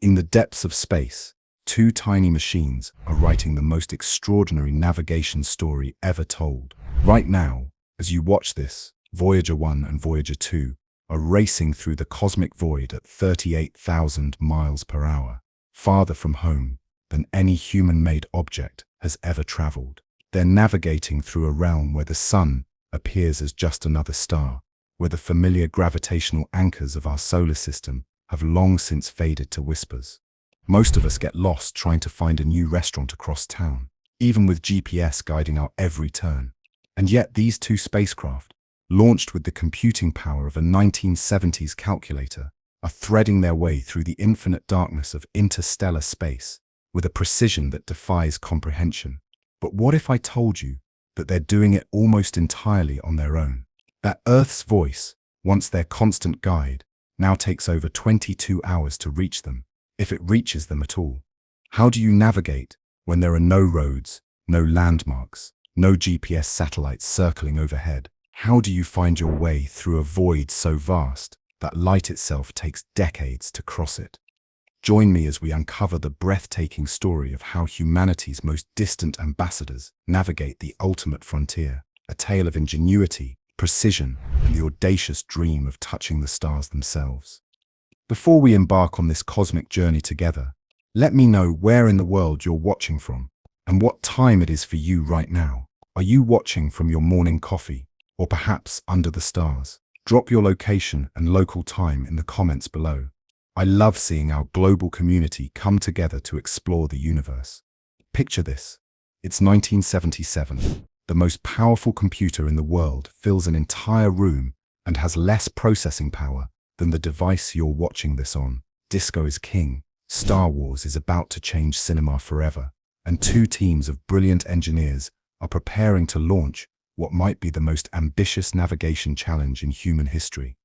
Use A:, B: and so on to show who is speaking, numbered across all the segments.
A: In the depths of space, two tiny machines are writing the most extraordinary navigation story ever told. Right now, as you watch this, Voyager 1 and Voyager 2 are racing through the cosmic void at 38,000 miles per hour, farther from home than any human-made object has ever traveled. They're navigating through a realm where the sun appears as just another star, where the familiar gravitational anchors of our solar system have long since faded to whispers. Most of us get lost trying to find a new restaurant across town, even with GPS guiding our every turn. And yet these two spacecraft, launched with the computing power of a 1970s calculator, are threading their way through the infinite darkness of interstellar space with a precision that defies comprehension. But what if I told you that they're doing it almost entirely on their own? That Earth's voice, once their constant guide, now takes over 22 hours to reach them, if it reaches them at all. How do you navigate when there are no roads, no landmarks, no GPS satellites circling overhead? How do you find your way through a void so vast that light itself takes decades to cross it? Join me as we uncover the breathtaking story of how humanity's most distant ambassadors navigate the ultimate frontier, a tale of ingenuity, precision, and the audacious dream of touching the stars themselves. Before we embark on this cosmic journey together, let me know where in the world you're watching from and what time it is for you right now. Are you watching from your morning coffee, or perhaps under the stars? Drop your location and local time in the comments below. I love seeing our global community come together to explore the universe. Picture this. It's 1977. The most powerful computer in the world fills an entire room and has less processing power than the device you're watching this on. Disco is king. Star Wars is about to change cinema forever, and two teams of brilliant engineers are preparing to launch what might be the most ambitious navigation challenge in human history.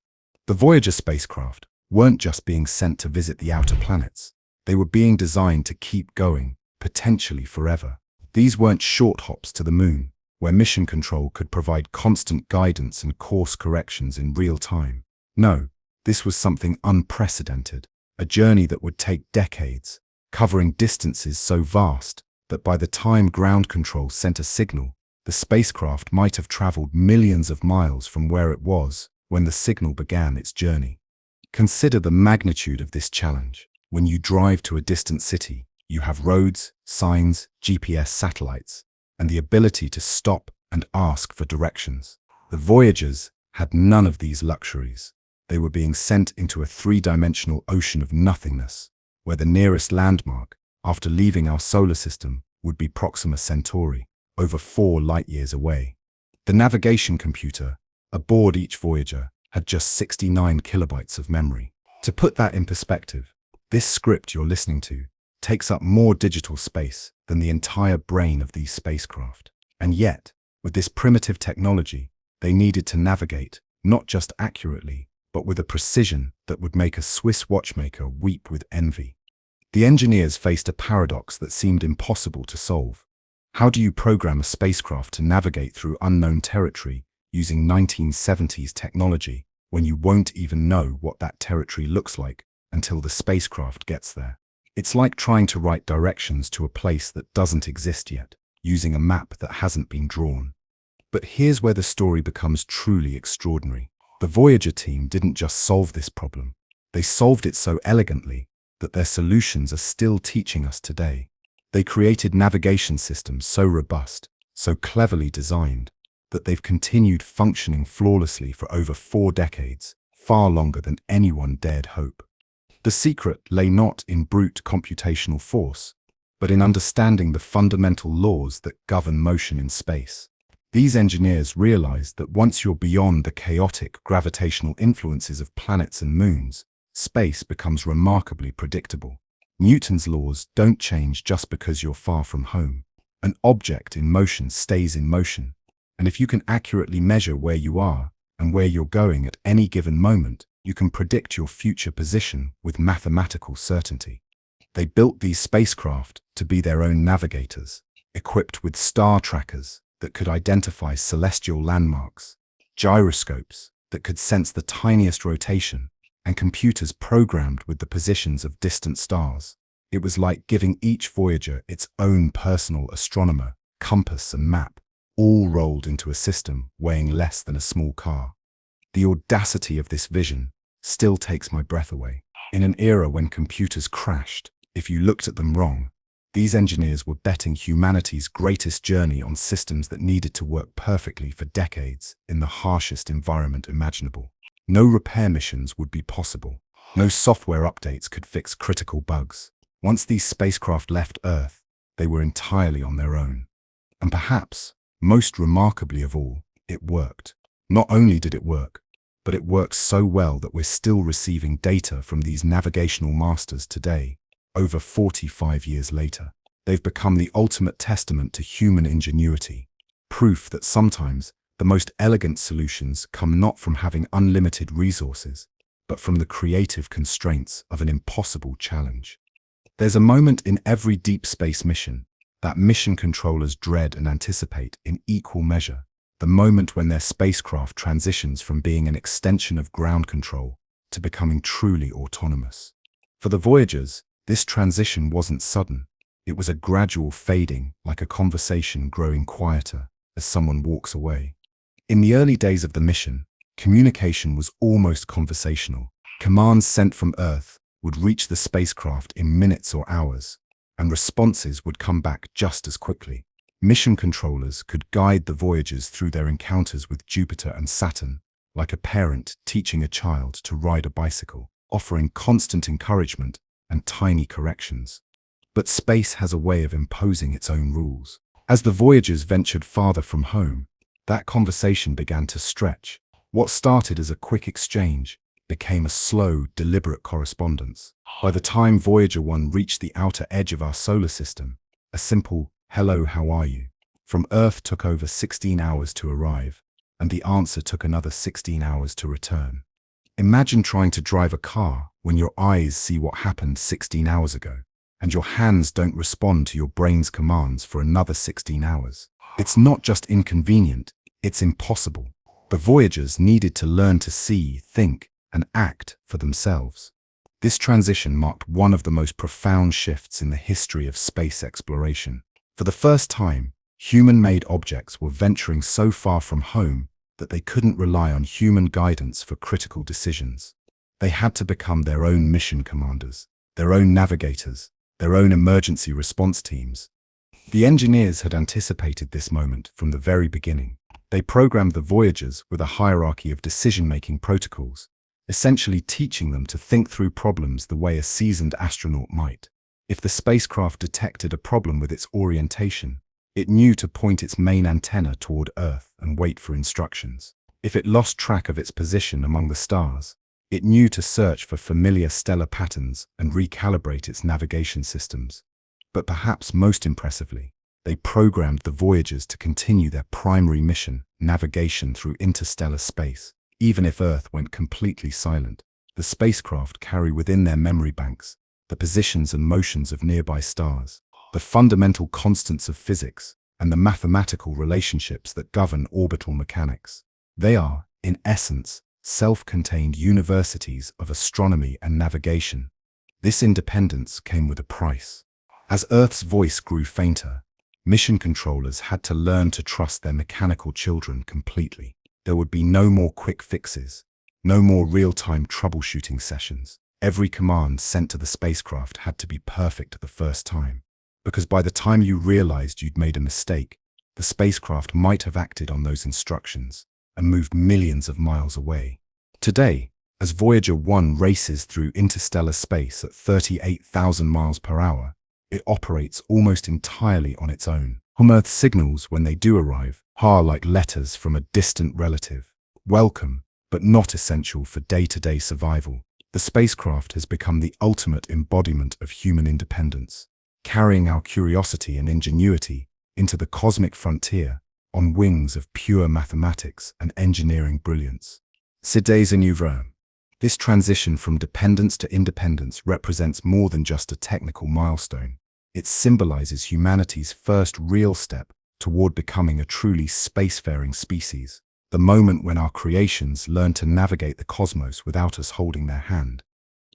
A: The Voyager spacecraft weren't just being sent to visit the outer planets. They were being designed to keep going, potentially forever. These weren't short hops to the moon, where mission control could provide constant guidance and course corrections in real time. No, this was something unprecedented, a journey that would take decades, covering distances so vast that by the time ground control sent a signal, the spacecraft might have traveled millions of miles from where it was when the signal began its journey. Consider the magnitude of this challenge. When you drive to a distant city, you have roads, signs, GPS satellites, and the ability to stop and ask for directions. The Voyagers had none of these luxuries. They were being sent into a three-dimensional ocean of nothingness, where the nearest landmark, after leaving our solar system, would be Proxima Centauri, over 4 light-years away. The navigation computer aboard each Voyager had just 69 kilobytes of memory. To put that in perspective, this script you're listening to takes up more digital space than the entire brain of these spacecraft. And yet, with this primitive technology, they needed to navigate not just accurately, but with a precision that would make a Swiss watchmaker weep with envy. The engineers faced a paradox that seemed impossible to solve. How do you program a spacecraft to navigate through unknown territory using 1970s technology when you won't even know what that territory looks like until the spacecraft gets there? It's like trying to write directions to a place that doesn't exist yet, using a map that hasn't been drawn. But here's where the story becomes truly extraordinary. The Voyager team didn't just solve this problem. They solved it so elegantly that their solutions are still teaching us today. They created navigation systems so robust, so cleverly designed, that they've continued functioning flawlessly for over 4 decades, far longer than anyone dared hope. The secret lay not in brute computational force, but in understanding the fundamental laws that govern motion in space. These engineers realized that once you're beyond the chaotic gravitational influences of planets and moons, space becomes remarkably predictable. Newton's laws don't change just because you're far from home. An object in motion stays in motion, and if you can accurately measure where you are and where you're going at any given moment, you can predict your future position with mathematical certainty. They built these spacecraft to be their own navigators, equipped with star trackers that could identify celestial landmarks, gyroscopes that could sense the tiniest rotation, and computers programmed with the positions of distant stars. It was like giving each Voyager its own personal astronomer, compass and map, all rolled into a system weighing less than a small car. The audacity of this vision still takes my breath away. In an era when computers crashed, if you looked at them wrong, these engineers were betting humanity's greatest journey on systems that needed to work perfectly for decades in the harshest environment imaginable. No repair missions would be possible. No software updates could fix critical bugs. Once these spacecraft left Earth, they were entirely on their own. And perhaps, most remarkably of all, it worked. Not only did it work, but it works so well that we're still receiving data from these navigational masters today, over 45 years later. They've become the ultimate testament to human ingenuity, proof that sometimes the most elegant solutions come not from having unlimited resources, but from the creative constraints of an impossible challenge. There's a moment in every deep space mission that mission controllers dread and anticipate in equal measure, the moment when their spacecraft transitions from being an extension of ground control to becoming truly autonomous. For the Voyagers, this transition wasn't sudden. It was a gradual fading, like a conversation growing quieter as someone walks away. In the early days of the mission, communication was almost conversational. Commands sent from Earth would reach the spacecraft in minutes or hours, and responses would come back just as quickly. Mission controllers could guide the Voyagers through their encounters with Jupiter and Saturn, like a parent teaching a child to ride a bicycle, offering constant encouragement and tiny corrections. But space has a way of imposing its own rules. As the Voyagers ventured farther from home, that conversation began to stretch. What started as a quick exchange became a slow, deliberate correspondence. By the time Voyager 1 reached the outer edge of our solar system, a simple "Hello, how are you?" from Earth took over 16 hours to arrive, and the answer took another 16 hours to return. Imagine trying to drive a car when your eyes see what happened 16 hours ago, and your hands don't respond to your brain's commands for another 16 hours. It's not just inconvenient, it's impossible. The Voyagers needed to learn to see, think, and act for themselves. This transition marked one of the most profound shifts in the history of space exploration. For the first time, human-made objects were venturing so far from home that they couldn't rely on human guidance for critical decisions. They had to become their own mission commanders, their own navigators, their own emergency response teams. The engineers had anticipated this moment from the very beginning. They programmed the Voyagers with a hierarchy of decision-making protocols, essentially teaching them to think through problems the way a seasoned astronaut might. If the spacecraft detected a problem with its orientation, it knew to point its main antenna toward Earth and wait for instructions. If it lost track of its position among the stars, it knew to search for familiar stellar patterns and recalibrate its navigation systems. But perhaps most impressively, they programmed the Voyagers to continue their primary mission, navigation through interstellar space. Even if Earth went completely silent, the spacecraft carry within their memory banks the positions and motions of nearby stars, the fundamental constants of physics, and the mathematical relationships that govern orbital mechanics. They are, in essence, self-contained universities of astronomy and navigation. This independence came with a price. As Earth's voice grew fainter, mission controllers had to learn to trust their mechanical children completely. There would be no more quick fixes, no more real-time troubleshooting sessions. Every command sent to the spacecraft had to be perfect the first time, because by the time you realized you'd made a mistake, the spacecraft might have acted on those instructions and moved millions of miles away. Today, as Voyager 1 races through interstellar space at 38,000 miles per hour, it operates almost entirely on its own. Earth signals, when they do arrive, are like letters from a distant relative, welcome, but not essential for day-to-day survival. The spacecraft has become the ultimate embodiment of human independence, carrying our curiosity and ingenuity into the cosmic frontier on wings of pure mathematics and engineering brilliance. C'est un unravels. This transition from dependence to independence represents more than just a technical milestone. It symbolizes humanity's first real step toward becoming a truly spacefaring species. the moment when our creations learned to navigate the cosmos without us holding their hand.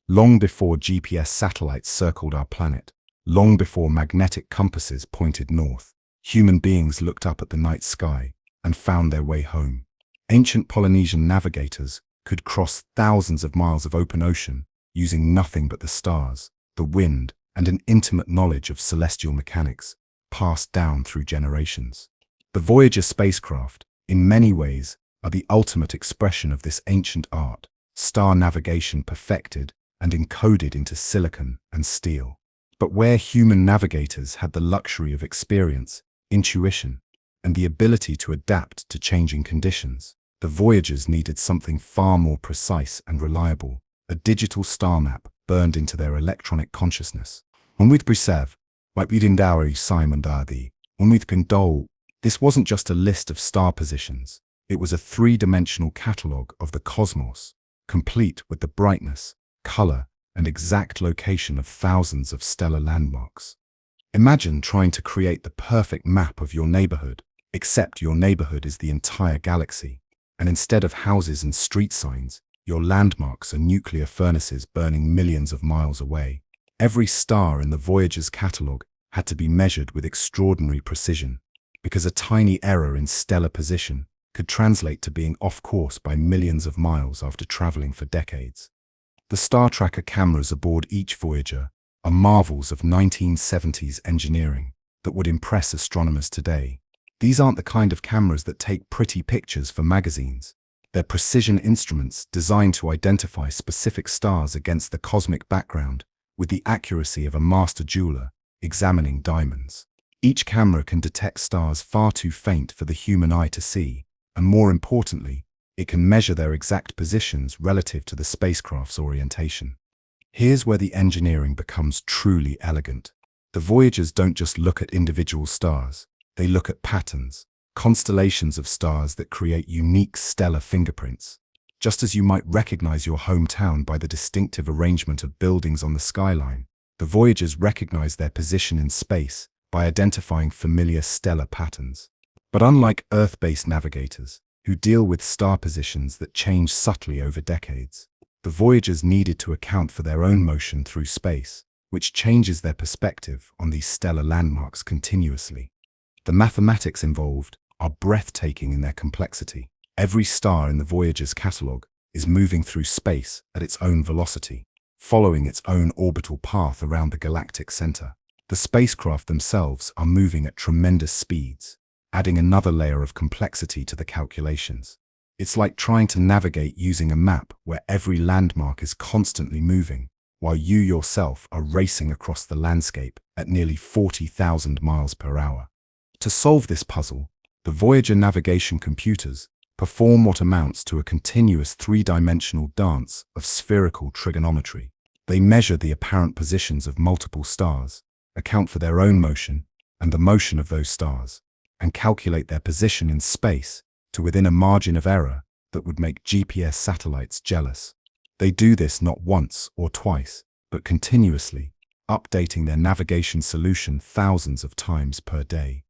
A: Long before GPS satellites circled our planet, long before magnetic compasses pointed north, human beings looked up at the night sky and found their way home. Ancient Polynesian navigators could cross thousands of miles of open ocean using nothing but the stars, the wind, and an intimate knowledge of celestial mechanics passed down through generations. The Voyager spacecraft, in many ways, are the ultimate expression of this ancient art, star navigation perfected and encoded into silicon and steel. But where human navigators had the luxury of experience, intuition, and the ability to adapt to changing conditions, the Voyagers needed something far more precise and reliable, a digital star map burned into their electronic consciousness. Unwyth brisef, like Bydindawri Simon Dardi, Unwyth Condol, this wasn't just a list of star positions, it was a three-dimensional catalogue of the cosmos, complete with the brightness, color, and exact location of thousands of stellar landmarks. Imagine trying to create the perfect map of your neighborhood, except your neighborhood is the entire galaxy, and instead of houses and street signs, your landmarks are nuclear furnaces burning millions of miles away. Every star in the Voyager's catalogue had to be measured with extraordinary precision, because a tiny error in stellar position could translate to being off course by millions of miles after traveling for decades. The star tracker cameras aboard each Voyager are marvels of 1970s engineering that would impress astronomers today. These aren't the kind of cameras that take pretty pictures for magazines. They're precision instruments designed to identify specific stars against the cosmic background with the accuracy of a master jeweler examining diamonds. Each camera can detect stars far too faint for the human eye to see, and more importantly, it can measure their exact positions relative to the spacecraft's orientation. Here's where the engineering becomes truly elegant. The Voyagers don't just look at individual stars, they look at patterns, constellations of stars that create unique stellar fingerprints. Just as you might recognize your hometown by the distinctive arrangement of buildings on the skyline, the Voyagers recognize their position in space by identifying familiar stellar patterns. But unlike Earth-based navigators, who deal with star positions that change subtly over decades, the Voyagers needed to account for their own motion through space, which changes their perspective on these stellar landmarks continuously. The mathematics involved are breathtaking in their complexity. Every star in the Voyager's catalogue is moving through space at its own velocity, following its own orbital path around the galactic center. The spacecraft themselves are moving at tremendous speeds, adding another layer of complexity to the calculations. It's like trying to navigate using a map where every landmark is constantly moving, while you yourself are racing across the landscape at nearly 40,000 miles per hour. To solve this puzzle, the Voyager navigation computers perform what amounts to a continuous three-dimensional dance of spherical trigonometry. They measure the apparent positions of multiple stars, account for their own motion and the motion of those stars, and calculate their position in space to within a margin of error that would make GPS satellites jealous. They do this not once or twice, but continuously, updating their navigation solution thousands of times per day.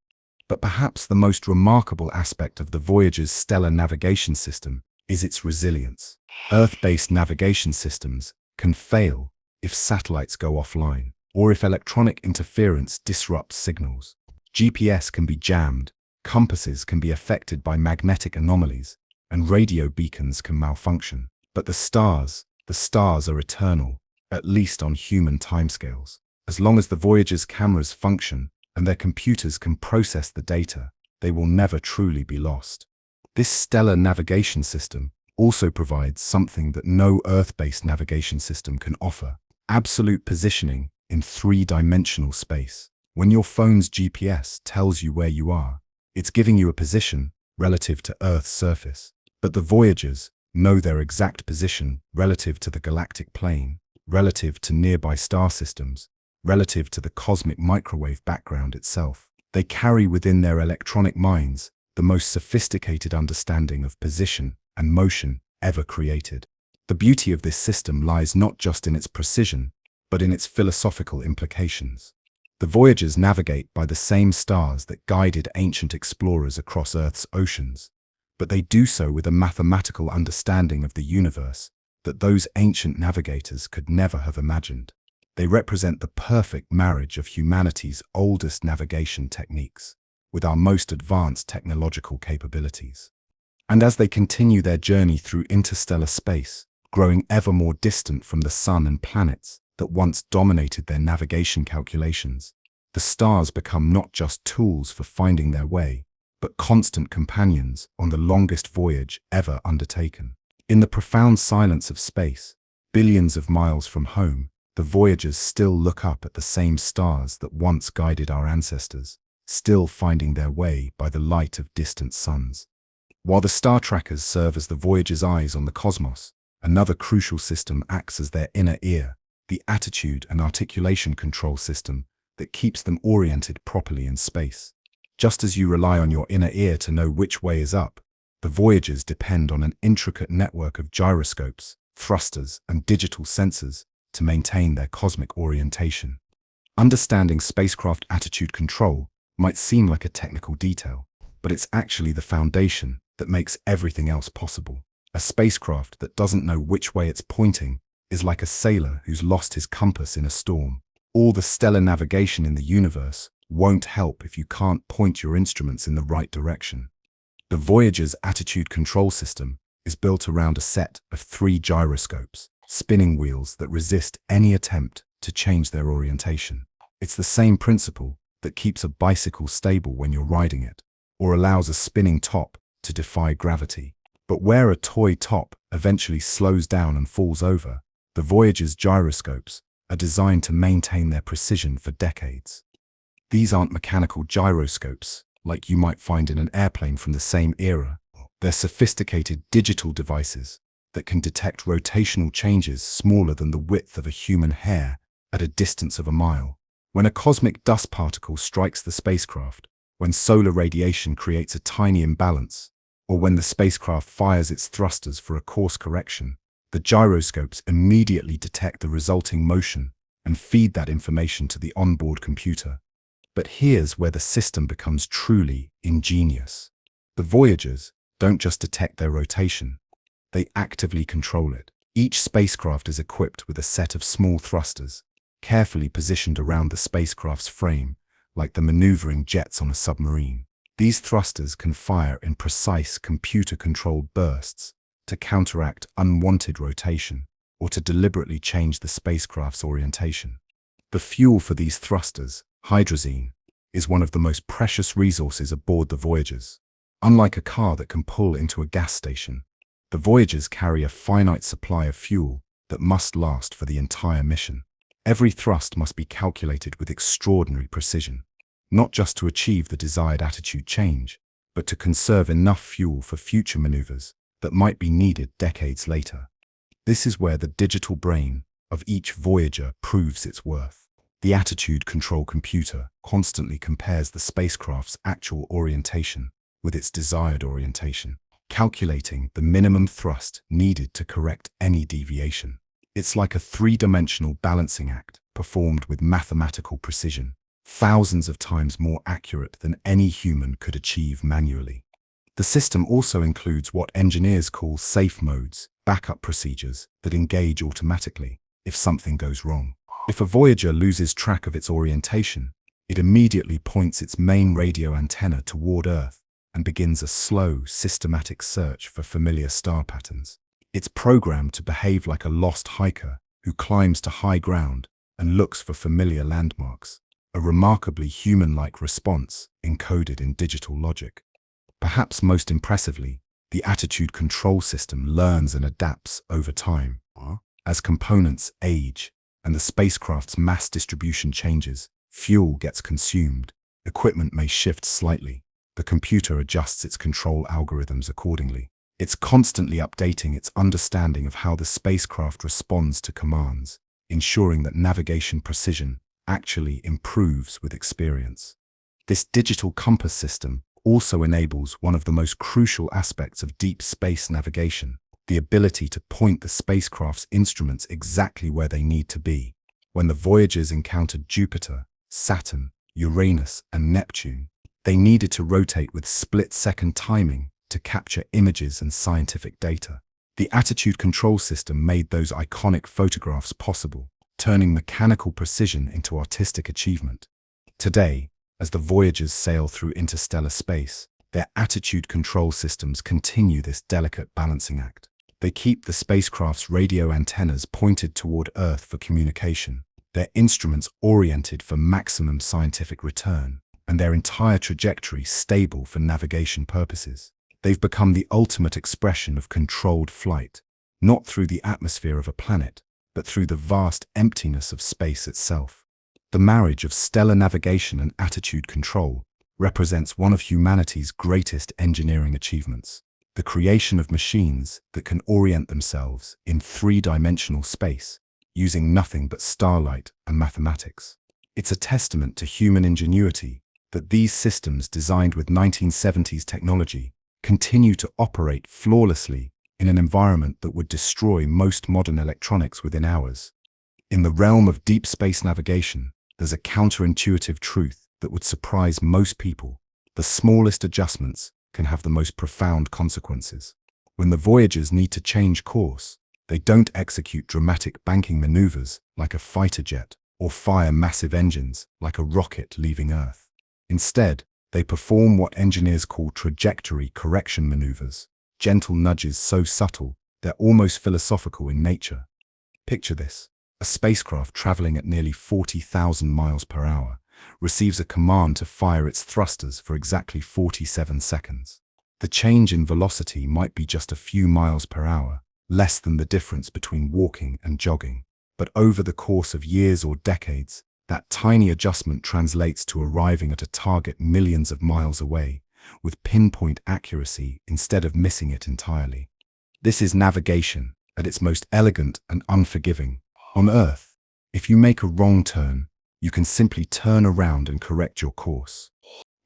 A: But perhaps the most remarkable aspect of the Voyager's stellar navigation system is its resilience. Earth-based navigation systems can fail if satellites go offline, or if electronic interference disrupts signals. GPS can be jammed, compasses can be affected by magnetic anomalies, and radio beacons can malfunction. But the stars are eternal, at least on human timescales. As long as the Voyager's cameras function and their computers can process the data, they will never truly be lost. This stellar navigation system also provides something that no Earth-based navigation system can offer: absolute positioning in three-dimensional space. When your phone's GPS tells you where you are, it's giving you a position relative to Earth's surface. But the Voyagers know their exact position relative to the galactic plane, relative to nearby star systems, relative to the cosmic microwave background itself. They carry within their electronic minds the most sophisticated understanding of position and motion ever created. The beauty of this system lies not just in its precision, but in its philosophical implications. The Voyagers navigate by the same stars that guided ancient explorers across Earth's oceans, but they do so with a mathematical understanding of the universe that those ancient navigators could never have imagined. They represent the perfect marriage of humanity's oldest navigation techniques with our most advanced technological capabilities. And as they continue their journey through interstellar space, growing ever more distant from the sun and planets that once dominated their navigation calculations, the stars become not just tools for finding their way, but constant companions on the longest voyage ever undertaken. In the profound silence of space, billions of miles from home, the Voyagers still look up at the same stars that once guided our ancestors, still finding their way by the light of distant suns. While the star trackers serve as the Voyagers' eyes on the cosmos, another crucial system acts as their inner ear, the attitude and articulation control system that keeps them oriented properly in space. Just as you rely on your inner ear to know which way is up, the Voyagers depend on an intricate network of gyroscopes, thrusters, and digital sensors to maintain their cosmic orientation. Understanding spacecraft attitude control might seem like a technical detail, but it's actually the foundation that makes everything else possible. A spacecraft that doesn't know which way it's pointing is like a sailor who's lost his compass in a storm. All the stellar navigation in the universe won't help if you can't point your instruments in the right direction. The Voyager's attitude control system is built around a set of 3 gyroscopes, spinning wheels that resist any attempt to change their orientation. It's the same principle that keeps a bicycle stable when you're riding it, or allows a spinning top to defy gravity. But where a toy top eventually slows down and falls over, the Voyager's gyroscopes are designed to maintain their precision for decades. These aren't mechanical gyroscopes like you might find in an airplane from the same era. They're sophisticated digital devices that can detect rotational changes smaller than the width of a human hair at a distance of a mile. When a cosmic dust particle strikes the spacecraft, when solar radiation creates a tiny imbalance, or when the spacecraft fires its thrusters for a course correction, the gyroscopes immediately detect the resulting motion and feed that information to the onboard computer. But here's where the system becomes truly ingenious. The Voyagers don't just detect their rotation, they actively control it. Each spacecraft is equipped with a set of small thrusters, carefully positioned around the spacecraft's frame, like the maneuvering jets on a submarine. These thrusters can fire in precise computer-controlled bursts to counteract unwanted rotation or to deliberately change the spacecraft's orientation. The fuel for these thrusters, hydrazine, is one of the most precious resources aboard the Voyagers. Unlike a car that can pull into a gas station, the Voyagers carry a finite supply of fuel that must last for the entire mission. Every thrust must be calculated with extraordinary precision, not just to achieve the desired attitude change, but to conserve enough fuel for future maneuvers that might be needed decades later. This is where the digital brain of each Voyager proves its worth. The attitude control computer constantly compares the spacecraft's actual orientation with its desired orientation, calculating the minimum thrust needed to correct any deviation. It's like a 3-dimensional balancing act performed with mathematical precision, thousands of times more accurate than any human could achieve manually. The system also includes what engineers call safe modes, backup procedures that engage automatically if something goes wrong. If a Voyager loses track of its orientation, it immediately points its main radio antenna toward Earth and begins a slow, systematic search for familiar star patterns. It's programmed to behave like a lost hiker who climbs to high ground and looks for familiar landmarks, a remarkably human-like response encoded in digital logic. Perhaps most impressively, the attitude control system learns and adapts over time. As components age and the spacecraft's mass distribution changes, fuel gets consumed, equipment may shift slightly, the computer adjusts its control algorithms accordingly. It's constantly updating its understanding of how the spacecraft responds to commands, ensuring that navigation precision actually improves with experience. This digital compass system also enables one of the most crucial aspects of deep space navigation, the ability to point the spacecraft's instruments exactly where they need to be. When the Voyagers encountered Jupiter, Saturn, Uranus, and Neptune, they needed to rotate with split-second timing to capture images and scientific data. The attitude control system made those iconic photographs possible, turning mechanical precision into artistic achievement. Today, as the Voyagers sail through interstellar space, their attitude control systems continue this delicate balancing act. They keep the spacecraft's radio antennas pointed toward Earth for communication, their instruments oriented for maximum scientific return, and their entire trajectory stable for navigation purposes. They've become the ultimate expression of controlled flight, not through the atmosphere of a planet, but through the vast emptiness of space itself. The marriage of stellar navigation and attitude control represents one of humanity's greatest engineering achievements, the creation of machines that can orient themselves in three-dimensional space, using nothing but starlight and mathematics. It's a testament to human ingenuity that these systems designed with 1970s technology continue to operate flawlessly in an environment that would destroy most modern electronics within hours. In the realm of deep space navigation, there's a counterintuitive truth that would surprise most people. The smallest adjustments can have the most profound consequences. When the Voyagers need to change course, they don't execute dramatic banking maneuvers like a fighter jet or fire massive engines like a rocket leaving Earth. Instead, they perform what engineers call trajectory correction maneuvers, gentle nudges so subtle they're almost philosophical in nature. Picture this. A spacecraft traveling at nearly 40,000 miles per hour receives a command to fire its thrusters for exactly 47 seconds. The change in velocity might be just a few miles per hour, less than the difference between walking and jogging. But over the course of years or decades, that tiny adjustment translates to arriving at a target millions of miles away, with pinpoint accuracy instead of missing it entirely. This is navigation at its most elegant and unforgiving. On Earth, if you make a wrong turn, you can simply turn around and correct your course.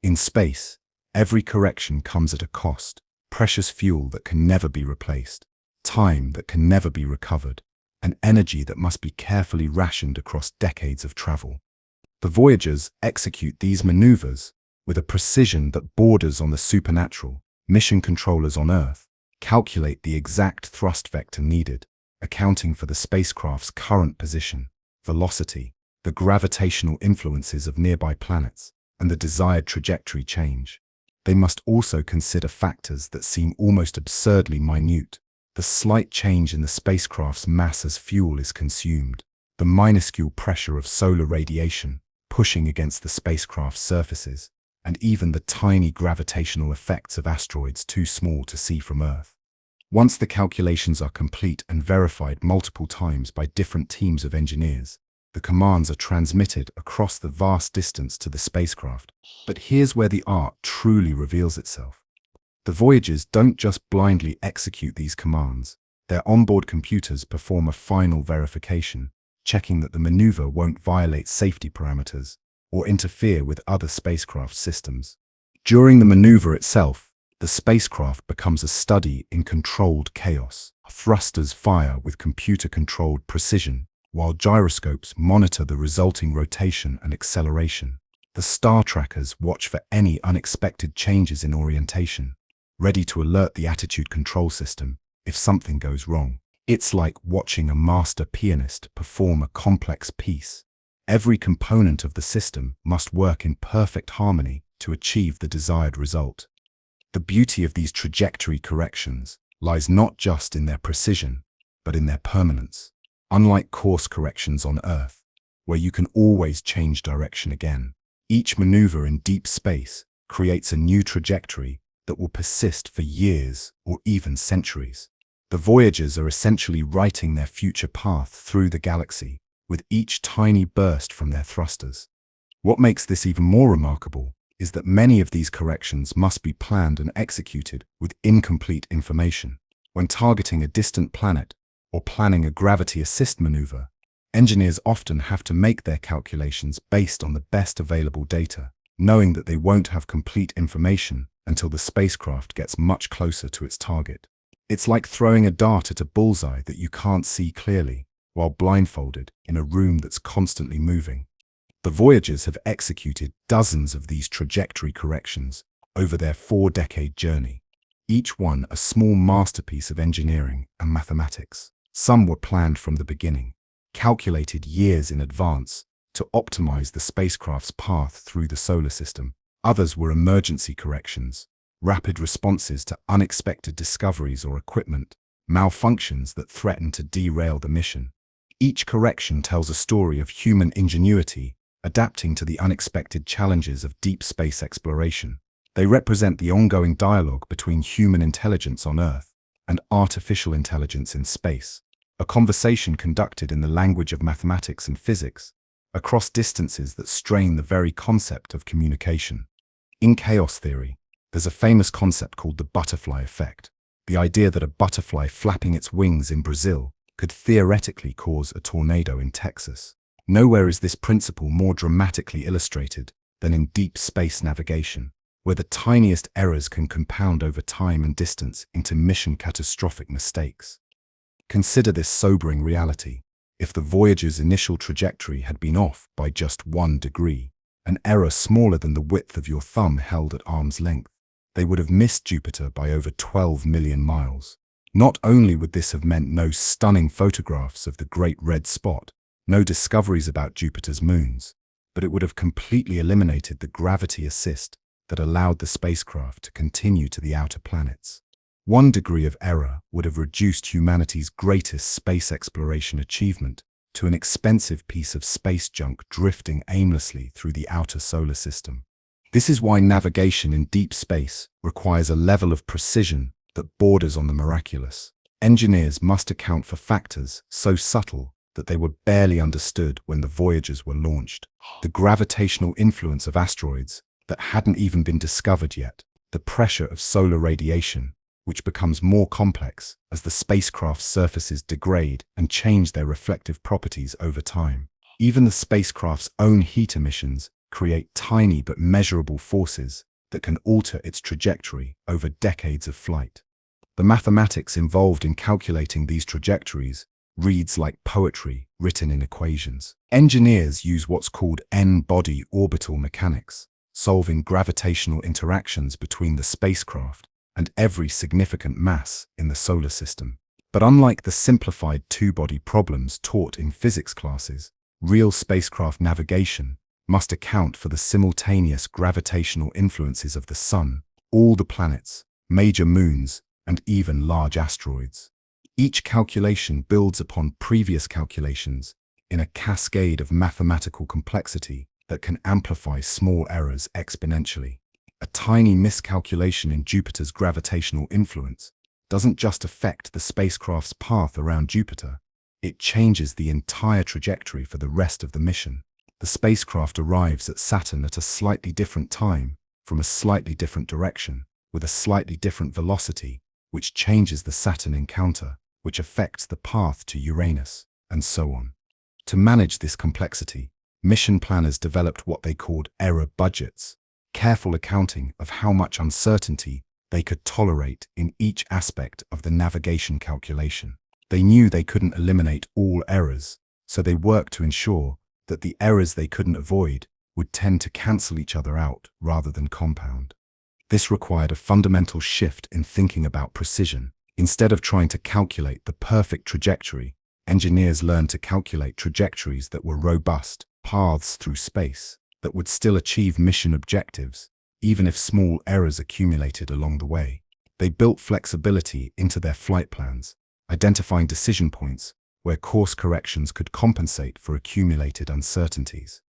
A: In space, every correction comes at a cost: precious fuel that can never be replaced, time that can never be recovered, and energy that must be carefully rationed across decades of travel. The Voyagers execute these maneuvers with a precision that borders on the supernatural. Mission controllers on Earth calculate the exact thrust vector needed, accounting for the spacecraft's current position, velocity, the gravitational influences of nearby planets, and the desired trajectory change. They must also consider factors that seem almost absurdly minute: the slight change in the spacecraft's mass as fuel is consumed, the minuscule pressure of solar radiation pushing against the spacecraft's surfaces, and even the tiny gravitational effects of asteroids too small to see from Earth. Once the calculations are complete and verified multiple times by different teams of engineers, the commands are transmitted across the vast distance to the spacecraft. But here's where the art truly reveals itself. The Voyagers don't just blindly execute these commands. Their onboard computers perform a final verification, checking that the maneuver won't violate safety parameters or interfere with other spacecraft systems. During the maneuver itself, the spacecraft becomes a study in controlled chaos. Thrusters fire with computer-controlled precision, while gyroscopes monitor the resulting rotation and acceleration. The star trackers watch for any unexpected changes in orientation, ready to alert the attitude control system if something goes wrong. It's like watching a master pianist perform a complex piece. Every component of the system must work in perfect harmony to achieve the desired result. The beauty of these trajectory corrections lies not just in their precision, but in their permanence. Unlike course corrections on Earth, where you can always change direction again, each maneuver in deep space creates a new trajectory that will persist for years or even centuries. The Voyagers are essentially writing their future path through the galaxy with each tiny burst from their thrusters. What makes this even more remarkable is that many of these corrections must be planned and executed with incomplete information. When targeting a distant planet or planning a gravity assist maneuver, engineers often have to make their calculations based on the best available data, knowing that they won't have complete information until the spacecraft gets much closer to its target. It's like throwing a dart at a bullseye that you can't see clearly, while blindfolded in a room that's constantly moving. The Voyagers have executed dozens of these trajectory corrections over their 4-decade journey. each one a small masterpiece of engineering and mathematics. Some were planned from the beginning, calculated years in advance to optimize the spacecraft's path through the solar system. Others were emergency corrections, rapid responses to unexpected discoveries or equipment malfunctions that threatened to derail the mission. Each correction tells a story of human ingenuity adapting to the unexpected challenges of deep space exploration. They represent the ongoing dialogue between human intelligence on Earth and artificial intelligence in space, a conversation conducted in the language of mathematics and physics, across distances that strain the very concept of communication. In chaos theory, there's a famous concept called the butterfly effect, the idea that a butterfly flapping its wings in Brazil could theoretically cause a tornado in Texas. Nowhere is this principle more dramatically illustrated than in deep space navigation, where the tiniest errors can compound over time and distance into mission-catastrophic mistakes. Consider this sobering reality. If the Voyager's initial trajectory had been off by just 1 degree, an error smaller than the width of your thumb held at arm's length, they would have missed Jupiter by over 12 million miles. Not only would this have meant no stunning photographs of the Great Red Spot, no discoveries about Jupiter's moons, but it would have completely eliminated the gravity assist that allowed the spacecraft to continue to the outer planets. 1 degree of error would have reduced humanity's greatest space exploration achievement to an expensive piece of space junk drifting aimlessly through the outer solar system. This is why navigation in deep space requires a level of precision that borders on the miraculous. Engineers must account for factors so subtle that they were barely understood when the Voyagers were launched. The gravitational influence of asteroids that hadn't even been discovered yet, the pressure of solar radiation, which becomes more complex as the spacecraft's surfaces degrade and change their reflective properties over time. Even the spacecraft's own heat emissions create tiny but measurable forces that can alter its trajectory over decades of flight. The mathematics involved in calculating these trajectories reads like poetry written in equations. Engineers use what's called n-body orbital mechanics, solving gravitational interactions between the spacecraft and every significant mass in the solar system. But unlike the simplified two-body problems taught in physics classes, real spacecraft navigation must account for the simultaneous gravitational influences of the Sun, all the planets, major moons, and even large asteroids. Each calculation builds upon previous calculations in a cascade of mathematical complexity that can amplify small errors exponentially. A tiny miscalculation in Jupiter's gravitational influence doesn't just affect the spacecraft's path around Jupiter, it changes the entire trajectory for the rest of the mission. The spacecraft arrives at Saturn at a slightly different time, from a slightly different direction, with a slightly different velocity, which changes the Saturn encounter, which affects the path to Uranus, and so on. To manage this complexity, mission planners developed what they called error budgets, careful accounting of how much uncertainty they could tolerate in each aspect of the navigation calculation. They knew they couldn't eliminate all errors, so they worked to ensure that the errors they couldn't avoid would tend to cancel each other out rather than compound. This required a fundamental shift in thinking about precision. Instead of trying to calculate the perfect trajectory, engineers learned to calculate trajectories that were robust, paths through space that would still achieve mission objectives, even if small errors accumulated along the way. They built flexibility into their flight plans, identifying decision points where course corrections could compensate for accumulated uncertainties.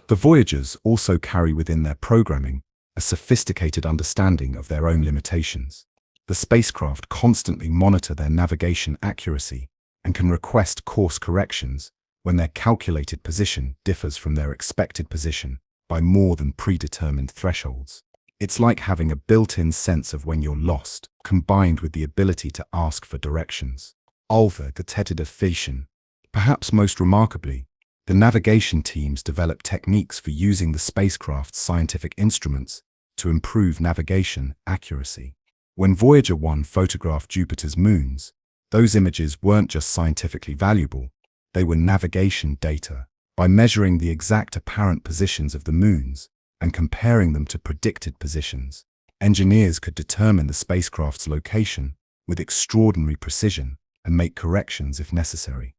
A: The Voyagers also carry within their programming a sophisticated understanding of their own limitations. The spacecraft constantly monitor their navigation accuracy and can request course corrections when their calculated position differs from their expected position by more than predetermined thresholds. It's like having a built-in sense of when you're lost, combined with the ability to ask for directions. Perhaps most remarkably, the navigation teams developed techniques for using the spacecraft's scientific instruments to improve navigation accuracy. When Voyager 1 photographed Jupiter's moons, those images weren't just scientifically valuable, they were navigation data. By measuring the exact apparent positions of the moons and comparing them to predicted positions, Engineers could determine the spacecraft's location with extraordinary precision and make corrections if necessary.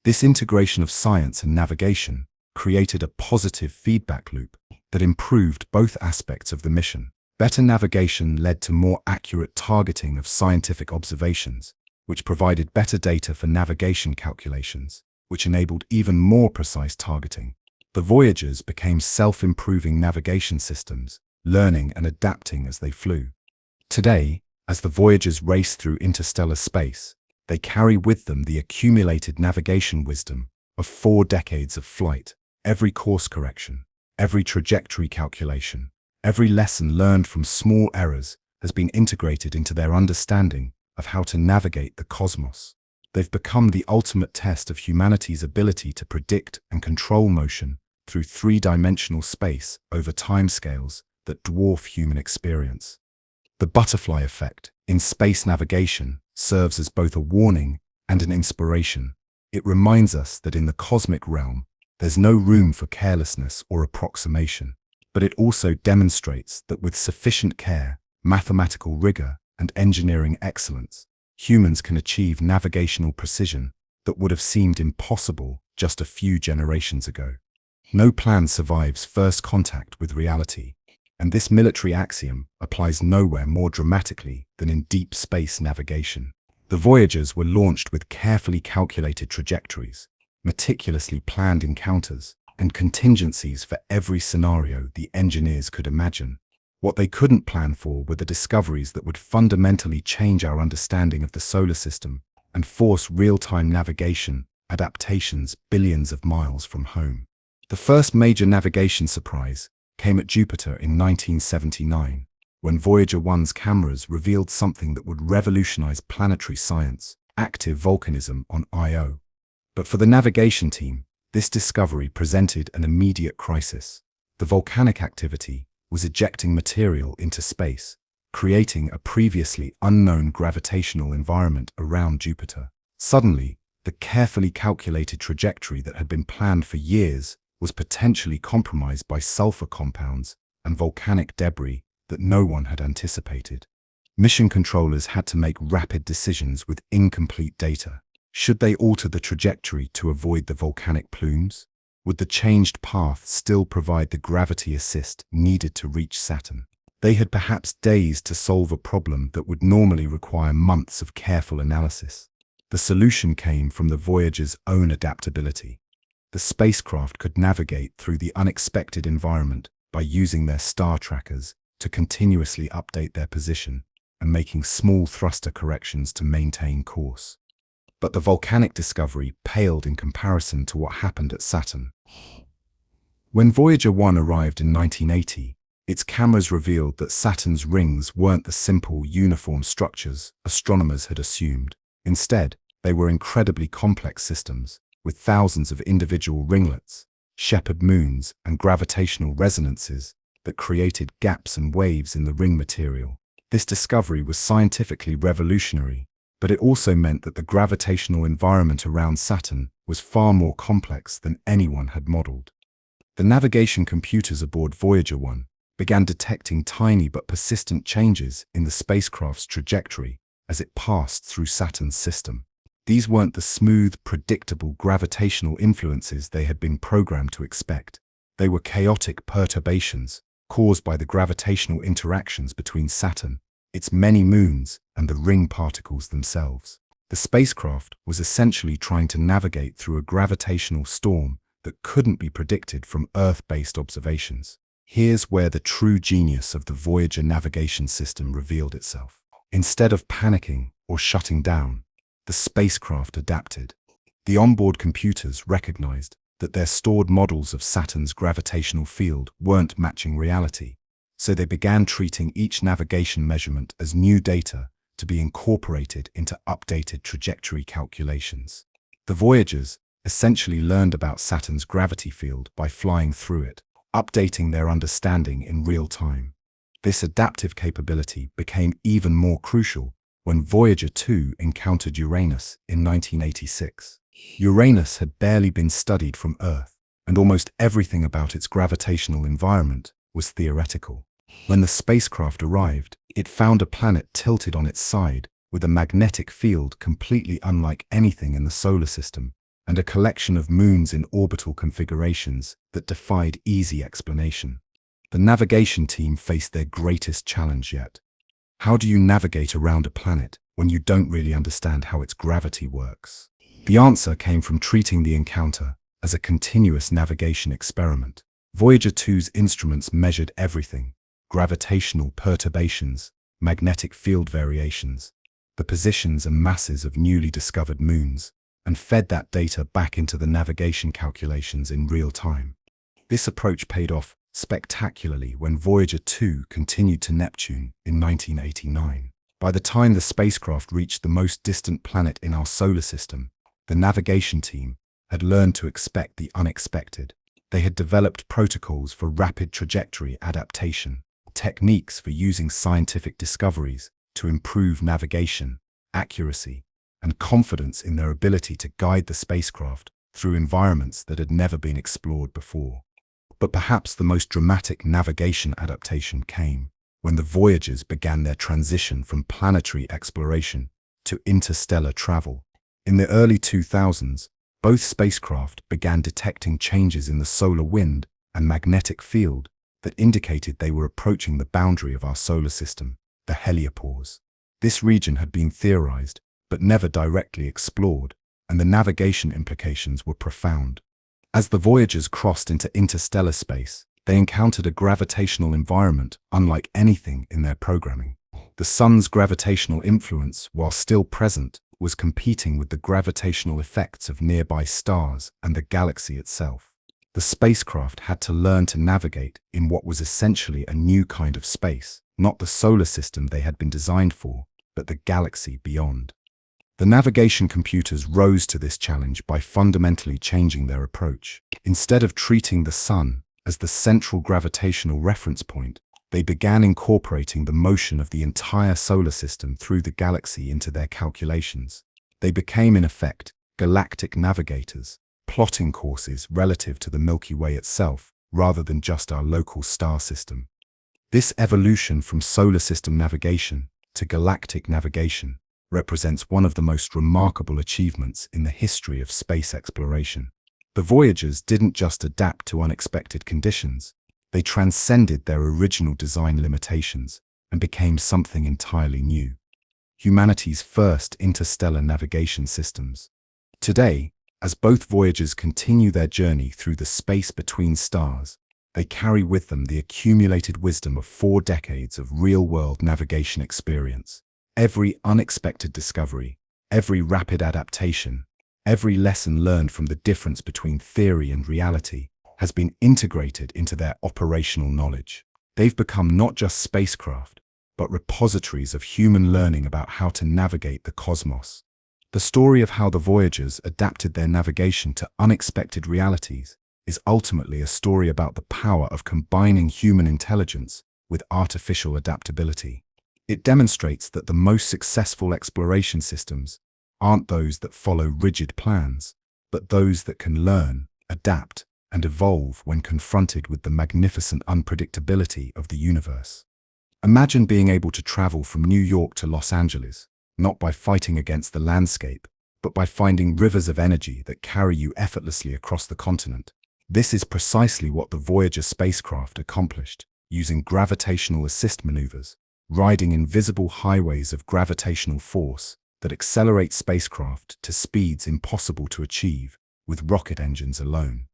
A: This integration of science and navigation created a positive feedback loop that improved both aspects of the mission. Better navigation led to more accurate targeting of scientific observations, which provided better data for navigation calculations, which enabled even more precise targeting. The Voyagers became self-improving navigation systems, learning and adapting as they flew. Today, as the Voyagers race through interstellar space, they carry with them the accumulated navigation wisdom of 4 decades of flight. Every course correction, every trajectory calculation, every lesson learned from small errors has been integrated into their understanding of how to navigate the cosmos. They've become the ultimate test of humanity's ability to predict and control motion through 3-dimensional space over timescales that dwarf human experience. The butterfly effect in space navigation serves as both a warning and an inspiration. It reminds us that in the cosmic realm, there's no room for carelessness or approximation, but it also demonstrates that with sufficient care, mathematical rigor, and engineering excellence, humans can achieve navigational precision that would have seemed impossible just a few generations ago. No plan survives first contact with reality, and this military axiom applies nowhere more dramatically than in deep space navigation. The Voyagers were launched with carefully calculated trajectories, meticulously planned encounters, and contingencies for every scenario the engineers could imagine. What they couldn't plan for were the discoveries that would fundamentally change our understanding of the solar system and force real-time navigation adaptations billions of miles from home. The first major navigation surprise came at Jupiter in 1979, when Voyager 1's cameras revealed something that would revolutionize planetary science: active volcanism on Io. But for the navigation team, this discovery presented an immediate crisis. The volcanic activity was ejecting material into space, creating a previously unknown gravitational environment around Jupiter. Suddenly, the carefully calculated trajectory that had been planned for years was potentially compromised by sulfur compounds and volcanic debris that no one had anticipated. Mission controllers had to make rapid decisions with incomplete data. Should they alter the trajectory to avoid the volcanic plumes? Would the changed path still provide the gravity assist needed to reach Saturn? They had perhaps days to solve a problem that would normally require months of careful analysis. The solution came from the Voyager's own adaptability. The spacecraft could navigate through the unexpected environment by using their star trackers to continuously update their position and making small thruster corrections to maintain course. But the volcanic discovery paled in comparison to what happened at Saturn. When Voyager 1 arrived in 1980, its cameras revealed that Saturn's rings weren't the simple, uniform structures astronomers had assumed. Instead, they were incredibly complex systems, with thousands of individual ringlets, shepherd moons, and gravitational resonances that created gaps and waves in the ring material. This discovery was scientifically revolutionary, but it also meant that the gravitational environment around Saturn was far more complex than anyone had modeled. The navigation computers aboard Voyager 1 began detecting tiny but persistent changes in the spacecraft's trajectory as it passed through Saturn's system. These weren't the smooth, predictable gravitational influences they had been programmed to expect. They were chaotic perturbations caused by the gravitational interactions between Saturn, its many moons, and the ring particles themselves. The spacecraft was essentially trying to navigate through a gravitational storm that couldn't be predicted from Earth-based observations. Here's where the true genius of the Voyager navigation system revealed itself. Instead of panicking or shutting down, the spacecraft adapted. The onboard computers recognized that their stored models of Saturn's gravitational field weren't matching reality, so they began treating each navigation measurement as new data to be incorporated into updated trajectory calculations. The Voyagers essentially learned about Saturn's gravity field by flying through it, updating their understanding in real time. This adaptive capability became even more crucial when Voyager 2 encountered Uranus in 1986. Uranus had barely been studied from Earth, and almost everything about its gravitational environment was theoretical. When the spacecraft arrived, it found a planet tilted on its side, with a magnetic field completely unlike anything in the solar system, and a collection of moons in orbital configurations that defied easy explanation. The navigation team faced their greatest challenge yet. How do you navigate around a planet when you don't really understand how its gravity works? The answer came from treating the encounter as a continuous navigation experiment. Voyager 2's instruments measured everything: gravitational perturbations, magnetic field variations, the positions and masses of newly discovered moons, and fed that data back into the navigation calculations in real time. This approach paid off spectacularly when Voyager 2 continued to Neptune in 1989. By the time the spacecraft reached the most distant planet in our solar system, the navigation team had learned to expect the unexpected. They had developed protocols for rapid trajectory adaptation, techniques for using scientific discoveries to improve navigation, accuracy, and confidence in their ability to guide the spacecraft through environments that had never been explored before. But perhaps the most dramatic navigation adaptation came when the Voyagers began their transition from planetary exploration to interstellar travel. In the early 2000s, both spacecraft began detecting changes in the solar wind and magnetic field that indicated they were approaching the boundary of our solar system, the heliopause. This region had been theorized, but never directly explored, and the navigation implications were profound. As the Voyagers crossed into interstellar space, they encountered a gravitational environment unlike anything in their programming. The Sun's gravitational influence, while still present, was competing with the gravitational effects of nearby stars and the galaxy itself. The spacecraft had to learn to navigate in what was essentially a new kind of space, not the solar system they had been designed for, but the galaxy beyond. The navigation computers rose to this challenge by fundamentally changing their approach. Instead of treating the Sun as the central gravitational reference point, they began incorporating the motion of the entire solar system through the galaxy into their calculations. They became, in effect, galactic navigators, plotting courses relative to the Milky Way itself, rather than just our local star system. This evolution from solar system navigation to galactic navigation represents one of the most remarkable achievements in the history of space exploration. The Voyagers didn't just adapt to unexpected conditions, they transcended their original design limitations and became something entirely new: humanity's first interstellar navigation systems. Today, as both Voyagers continue their journey through the space between stars, they carry with them the accumulated wisdom of 4 decades of real-world navigation experience. Every unexpected discovery, every rapid adaptation, every lesson learned from the difference between theory and reality has been integrated into their operational knowledge. They've become not just spacecraft, but repositories of human learning about how to navigate the cosmos. The story of how the Voyagers adapted their navigation to unexpected realities is ultimately a story about the power of combining human intelligence with artificial adaptability. It demonstrates that the most successful exploration systems aren't those that follow rigid plans, but those that can learn, adapt, and evolve when confronted with the magnificent unpredictability of the universe. Imagine being able to travel from New York to Los Angeles, not by fighting against the landscape, but by finding rivers of energy that carry you effortlessly across the continent. This is precisely what the Voyager spacecraft accomplished, using gravitational assist maneuvers, riding invisible highways of gravitational force that accelerate spacecraft to speeds impossible to achieve with rocket engines alone.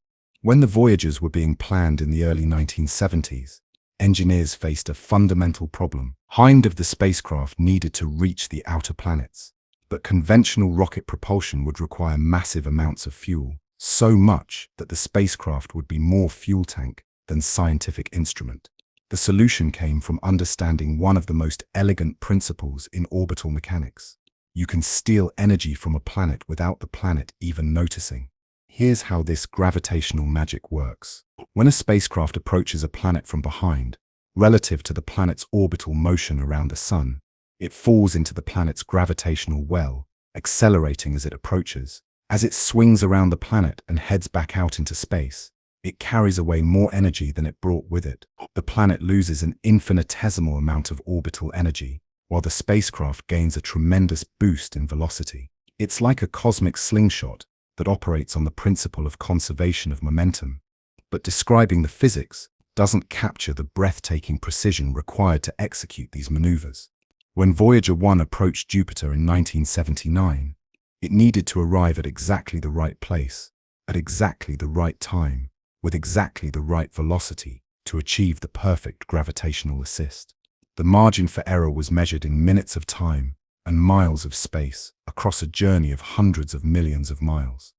A: When the Voyagers were being planned in the early 1970s, engineers faced a fundamental problem. Half of the spacecraft needed to reach the outer planets, but conventional rocket propulsion would require massive amounts of fuel, so much that the spacecraft would be more fuel tank than scientific instrument. The solution came from understanding one of the most elegant principles in orbital mechanics. You can steal energy from a planet without the planet even noticing. Here's how this gravitational magic works. When a spacecraft approaches a planet from behind, relative to the planet's orbital motion around the Sun, it falls into the planet's gravitational well, accelerating as it approaches. As it swings around the planet and heads back out into space, it carries away more energy than it brought with it. The planet loses an infinitesimal amount of orbital energy, while the spacecraft gains a tremendous boost in velocity. It's like a cosmic slingshot that operates on the principle of conservation of momentum, but describing the physics doesn't capture the breathtaking precision required to execute these maneuvers. When Voyager 1 approached Jupiter in 1979, it needed to arrive at exactly the right place, at exactly the right time, with exactly the right velocity to achieve the perfect gravitational assist. The margin for error was measured in minutes of time and miles of space across a journey of hundreds of millions of miles.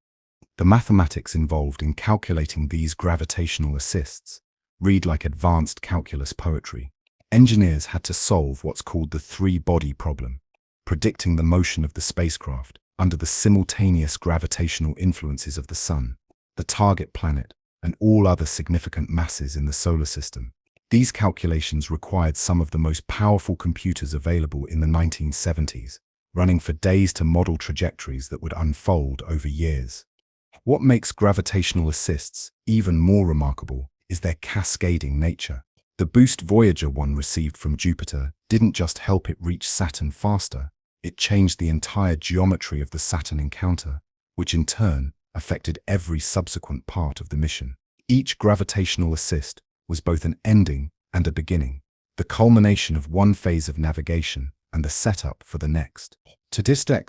A: The mathematics involved in calculating these gravitational assists read like advanced calculus poetry. Engineers had to solve what's called the three-body problem, predicting the motion of the spacecraft under the simultaneous gravitational influences of the Sun, the target planet, and all other significant masses in the solar system. These calculations required some of the most powerful computers available in the 1970s, running for days to model trajectories that would unfold over years. What makes gravitational assists even more remarkable is their cascading nature. The boost Voyager 1 received from Jupiter didn't just help it reach Saturn faster, it changed the entire geometry of the Saturn encounter, which in turn affected every subsequent part of the mission. Each gravitational assist was both an ending and a beginning, the culmination of one phase of navigation and the setup for the next. To this day,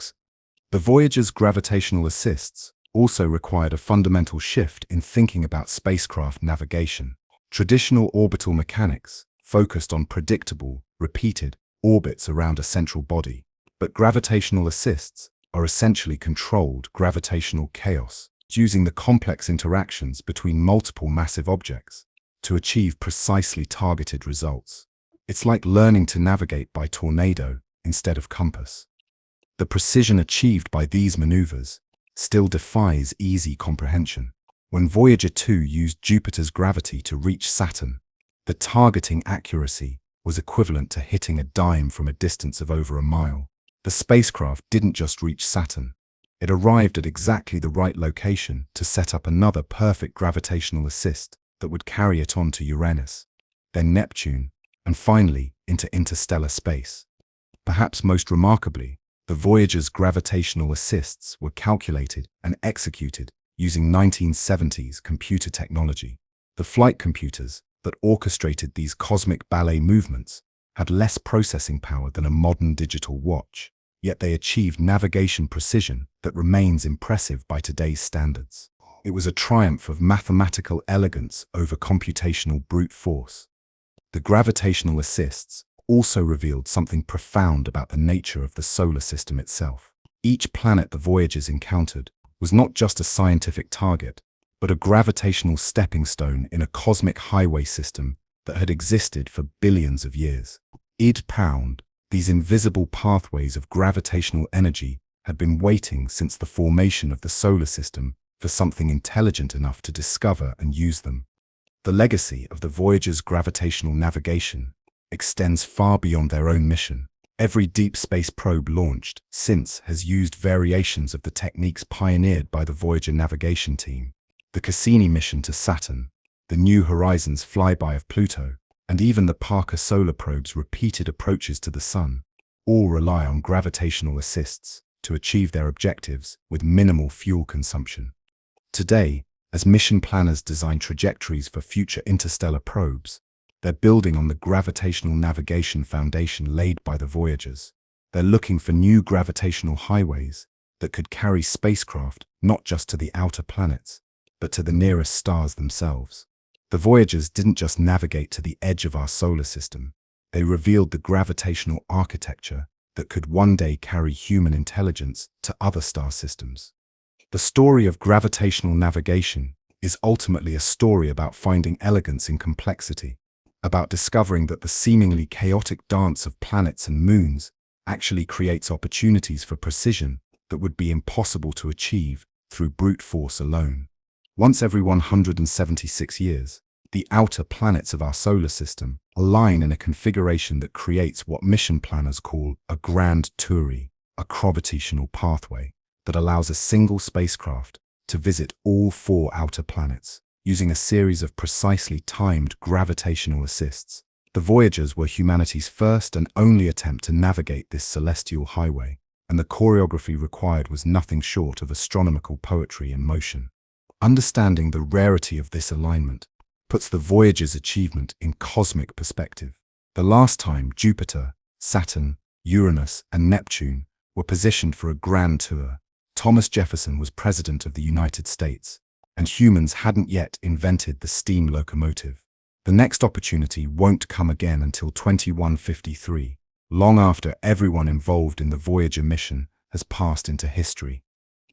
A: the Voyager's gravitational assists also required a fundamental shift in thinking about spacecraft navigation. Traditional orbital mechanics focused on predictable, repeated orbits around a central body, but gravitational assists are essentially controlled gravitational chaos, using the complex interactions between multiple massive objects to achieve precisely targeted results. It's like learning to navigate by tornado instead of compass. The precision achieved by these maneuvers still defies easy comprehension. When Voyager 2 used Jupiter's gravity to reach Saturn, the targeting accuracy was equivalent to hitting a dime from a distance of over a mile. The spacecraft didn't just reach Saturn, it arrived at exactly the right location to set up another perfect gravitational assist that would carry it on to Uranus, then Neptune, and finally into interstellar space. Perhaps most remarkably, the Voyager's gravitational assists were calculated and executed using 1970s computer technology. The flight computers that orchestrated these cosmic ballet movements had less processing power than a modern digital watch, yet they achieved navigation precision that remains impressive by today's standards. It was a triumph of mathematical elegance over computational brute force. The gravitational assists also revealed something profound about the nature of the solar system itself. Each planet the Voyagers encountered was not just a scientific target, but a gravitational stepping stone in a cosmic highway system that had existed for billions of years. These invisible pathways of gravitational energy had been waiting since the formation of the solar system for something intelligent enough to discover and use them. The legacy of the Voyager's gravitational navigation extends far beyond their own mission. Every deep space probe launched since has used variations of the techniques pioneered by the Voyager navigation team. The Cassini mission to Saturn, the New Horizons flyby of Pluto, and even the Parker Solar Probe's repeated approaches to the Sun, all rely on gravitational assists to achieve their objectives with minimal fuel consumption. Today, as mission planners design trajectories for future interstellar probes, they're building on the gravitational navigation foundation laid by the Voyagers. They're looking for new gravitational highways that could carry spacecraft not just to the outer planets, but to the nearest stars themselves. The Voyagers didn't just navigate to the edge of our solar system, they revealed the gravitational architecture that could one day carry human intelligence to other star systems. The story of gravitational navigation is ultimately a story about finding elegance in complexity, about discovering that the seemingly chaotic dance of planets and moons actually creates opportunities for precision that would be impossible to achieve through brute force alone. Once every 176 years, the outer planets of our solar system align in a configuration that creates what mission planners call a grand Turi, a gravitational pathway that allows a single spacecraft to visit all 4 outer planets, using a series of precisely timed gravitational assists. The Voyagers were humanity's first and only attempt to navigate this celestial highway, and the choreography required was nothing short of astronomical poetry in motion. Understanding the rarity of this alignment puts the Voyager's achievement in cosmic perspective. The last time Jupiter, Saturn, Uranus, and Neptune were positioned for a grand tour, Thomas Jefferson was President of the United States, and humans hadn't yet invented the steam locomotive. The next opportunity won't come again until 2153, long after everyone involved in the Voyager mission has passed into history.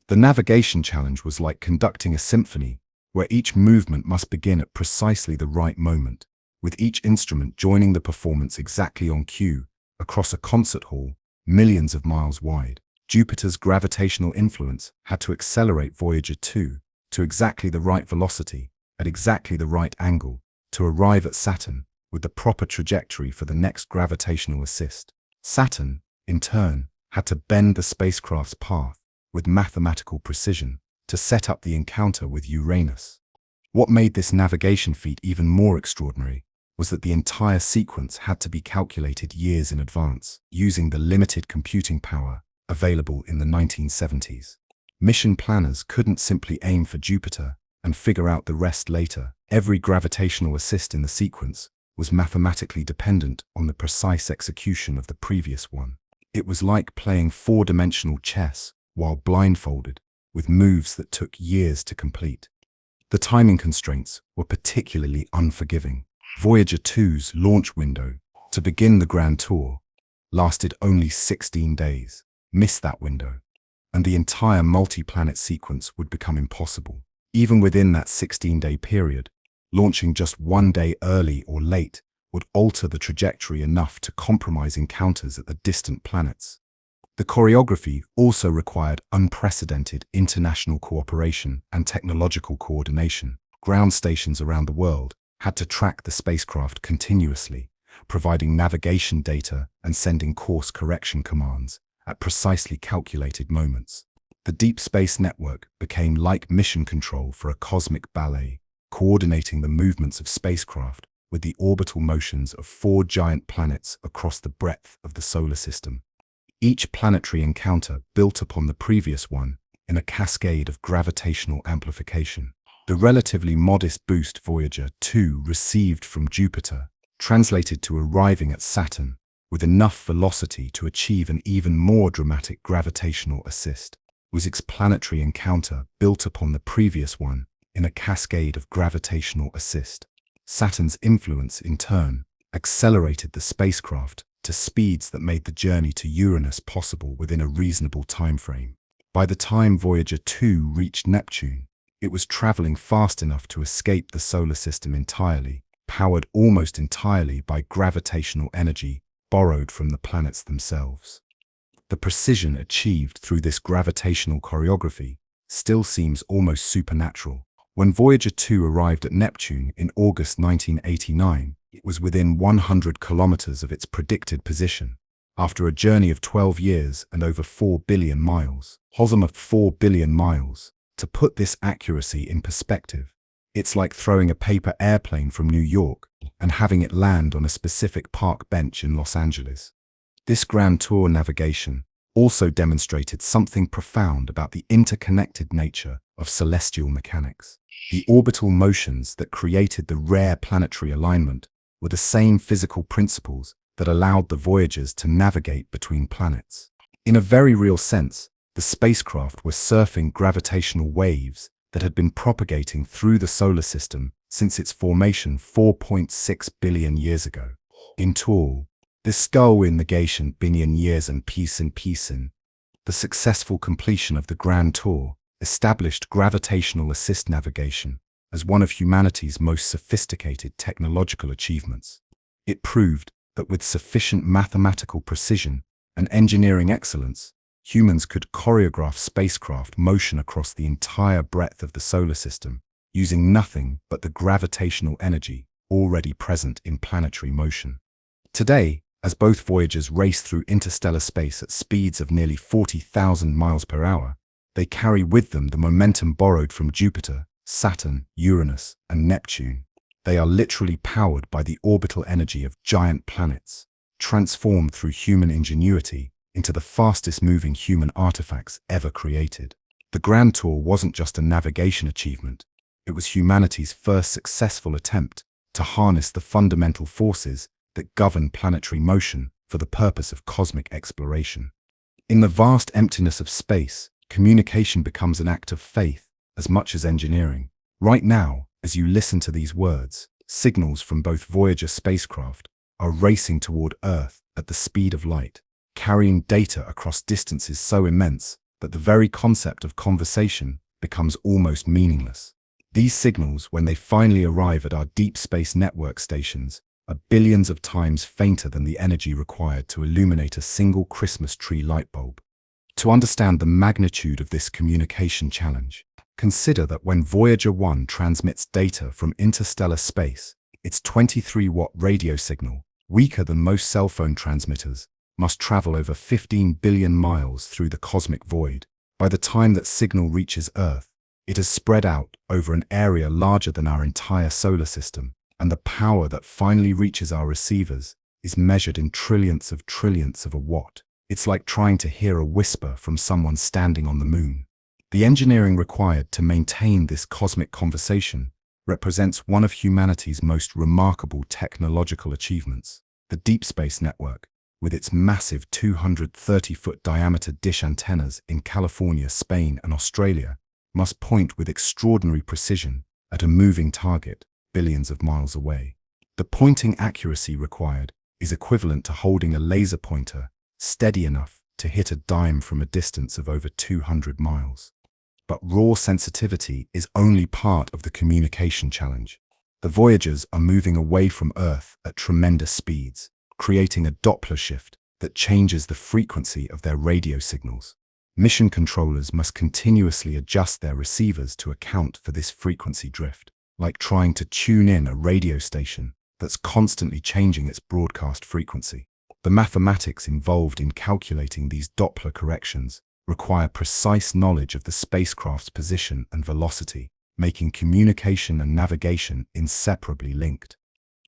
A: The navigation challenge was like conducting a symphony, where each movement must begin at precisely the right moment, with each instrument joining the performance exactly on cue, across a concert hall, millions of miles wide. Jupiter's gravitational influence had to accelerate Voyager 2 to exactly the right velocity, at exactly the right angle, to arrive at Saturn with the proper trajectory for the next gravitational assist. Saturn, in turn, had to bend the spacecraft's path with mathematical precision to set up the encounter with Uranus. What made this navigation feat even more extraordinary was that the entire sequence had to be calculated years in advance, using the limited computing power available in the 1970s. Mission planners couldn't simply aim for Jupiter and figure out the rest later. Every gravitational assist in the sequence was mathematically dependent on the precise execution of the previous one. It was like playing four-dimensional chess while blindfolded, with moves that took years to complete. The timing constraints were particularly unforgiving. Voyager 2's launch window to begin the Grand Tour lasted only 16 days. Miss that window, and the entire multi-planet sequence would become impossible. Even within that 16-day period, launching just one day early or late would alter the trajectory enough to compromise encounters at the distant planets. The choreography also required unprecedented international cooperation and technological coordination. Ground stations around the world had to track the spacecraft continuously, providing navigation data and sending course correction commands at precisely calculated moments. The Deep Space Network became like mission control for a cosmic ballet, coordinating the movements of spacecraft with the orbital motions of 4 giant planets across the breadth of the solar system. Each planetary encounter built upon the previous one in a cascade of gravitational amplification. The relatively modest boost Voyager 2 received from Jupiter translated to arriving at Saturn with enough velocity to achieve an even more dramatic gravitational assist. Was its planetary encounter built upon the previous one in a cascade of gravitational assist. Saturn's influence, in turn, accelerated the spacecraft to speeds that made the journey to Uranus possible within a reasonable time frame. By the time Voyager 2 reached Neptune, it was traveling fast enough to escape the solar system entirely, powered almost entirely by gravitational energy borrowed from the planets themselves. The precision achieved through this gravitational choreography still seems almost supernatural. When Voyager 2 arrived at Neptune in August 1989, it was within 100 kilometers of its predicted position, after a journey of 12 years and over 4 billion miles. 4 billion miles. To put this accuracy in perspective, it's like throwing a paper airplane from New York and having it land on a specific park bench in Los Angeles. This Grand Tour navigation also demonstrated something profound about the interconnected nature of celestial mechanics. The orbital motions that created the rare planetary alignment were the same physical principles that allowed the Voyagers to navigate between planets. In a very real sense, the spacecraft were surfing gravitational waves that had been propagating through the solar system since its formation 4.6 billion years ago. In total, this skull in negation billion years and peace in. The successful completion of the Grand Tour established gravitational assist navigation as one of humanity's most sophisticated technological achievements. It proved that with sufficient mathematical precision and engineering excellence, humans could choreograph spacecraft motion across the entire breadth of the solar system, using nothing but the gravitational energy already present in planetary motion. Today, as both Voyagers race through interstellar space at speeds of nearly 40,000 miles per hour, they carry with them the momentum borrowed from Jupiter Saturn, Uranus, and Neptune. They are literally powered by the orbital energy of giant planets, transformed through human ingenuity into the fastest-moving human artifacts ever created. The Grand Tour wasn't just a navigation achievement. It was humanity's first successful attempt to harness the fundamental forces that govern planetary motion for the purpose of cosmic exploration. In the vast emptiness of space, communication becomes an act of faith as much as engineering. Right now, as you listen to these words, signals from both Voyager spacecraft are racing toward Earth at the speed of light, carrying data across distances so immense that the very concept of conversation becomes almost meaningless. These signals, when they finally arrive at our deep space network stations, are billions of times fainter than the energy required to illuminate a single Christmas tree light bulb. To understand the magnitude of this communication challenge, consider that when Voyager 1 transmits data from interstellar space, its 23-watt radio signal, weaker than most cell phone transmitters, must travel over 15 billion miles through the cosmic void. By the time that signal reaches Earth, it has spread out over an area larger than our entire solar system, and the power that finally reaches our receivers is measured in trillionths of a watt. It's like trying to hear a whisper from someone standing on the moon. The engineering required to maintain this cosmic conversation represents one of humanity's most remarkable technological achievements. The Deep Space Network, with its massive 230-foot diameter dish antennas in California, Spain, and Australia, must point with extraordinary precision at a moving target billions of miles away. The pointing accuracy required is equivalent to holding a laser pointer steady enough to hit a dime from a distance of over 200 miles. But raw sensitivity is only part of the communication challenge. The Voyagers are moving away from Earth at tremendous speeds, creating a Doppler shift that changes the frequency of their radio signals. Mission controllers must continuously adjust their receivers to account for this frequency drift, like trying to tune in a radio station that's constantly changing its broadcast frequency. The mathematics involved in calculating these Doppler corrections require precise knowledge of the spacecraft's position and velocity, making communication and navigation inseparably linked.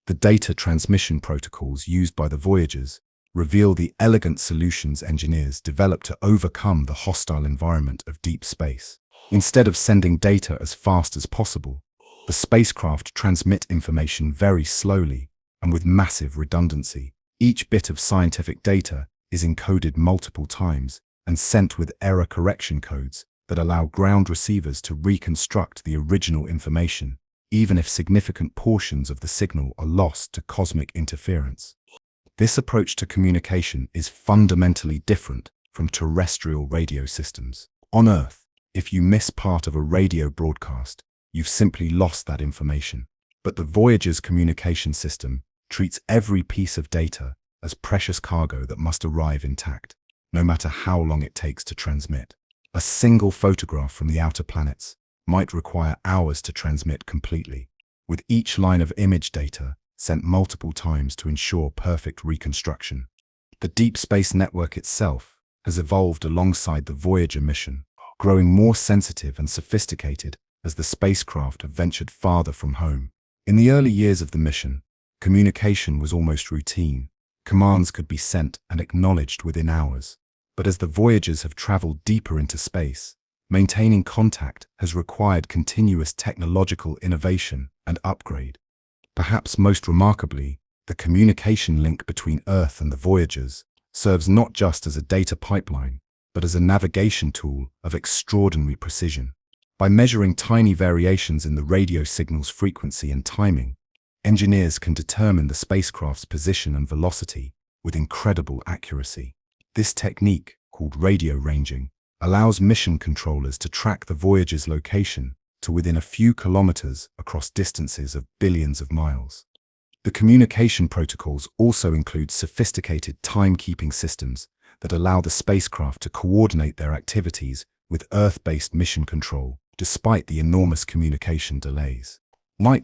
A: The data transmission protocols used by the Voyagers reveal the elegant solutions engineers developed to overcome the hostile environment of deep space. Instead of sending data as fast as possible, the spacecraft transmit information very slowly and with massive redundancy. Each bit of scientific data is encoded multiple times and sent with error correction codes that allow ground receivers to reconstruct the original information, even if significant portions of the signal are lost to cosmic interference. This approach to communication is fundamentally different from terrestrial radio systems. On Earth, if you miss part of a radio broadcast, you've simply lost that information. But the Voyager's communication system treats every piece of data as precious cargo that must arrive intact, no matter how long it takes to transmit. A single photograph from the outer planets might require hours to transmit completely, with each line of image data sent multiple times to ensure perfect reconstruction. The Deep Space Network itself has evolved alongside the Voyager mission, growing more sensitive and sophisticated as the spacecraft have ventured farther from home. In the early years of the mission, communication was almost routine. Commands could be sent and acknowledged within hours. But as the Voyagers have traveled deeper into space, maintaining contact has required continuous technological innovation and upgrade. Perhaps most remarkably, the communication link between Earth and the Voyagers serves not just as a data pipeline, but as a navigation tool of extraordinary precision. By measuring tiny variations in the radio signal's frequency and timing, engineers can determine the spacecraft's position and velocity with incredible accuracy. This technique, called radio ranging, allows mission controllers to track the Voyager's location to within a few kilometers across distances of billions of miles. The communication protocols also include sophisticated timekeeping systems that allow the spacecraft to coordinate their activities with Earth-based mission control, despite the enormous communication delays. When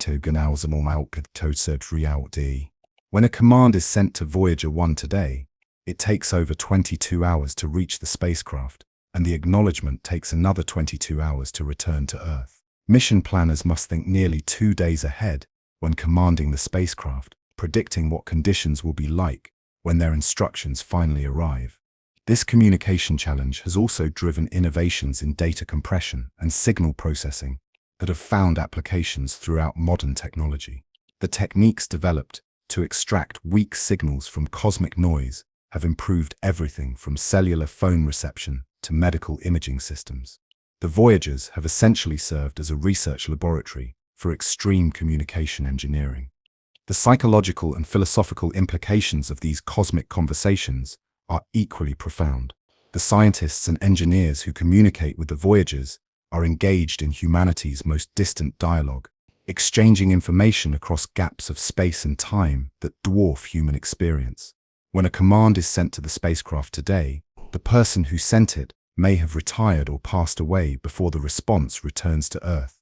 A: a command is sent to Voyager 1 today, it takes over 22 hours to reach the spacecraft, and the acknowledgement takes another 22 hours to return to Earth. Mission planners must think nearly 2 days ahead when commanding the spacecraft, predicting what conditions will be like when their instructions finally arrive. This communication challenge has also driven innovations in data compression and signal processing that have found applications throughout modern technology. The techniques developed to extract weak signals from cosmic noise have improved everything from cellular phone reception to medical imaging systems. The Voyagers have essentially served as a research laboratory for extreme communication engineering. The psychological and philosophical implications of these cosmic conversations are equally profound. The scientists and engineers who communicate with the Voyagers are engaged in humanity's most distant dialogue, exchanging information across gaps of space and time that dwarf human experience. When a command is sent to the spacecraft today, the person who sent it may have retired or passed away before the response returns to Earth.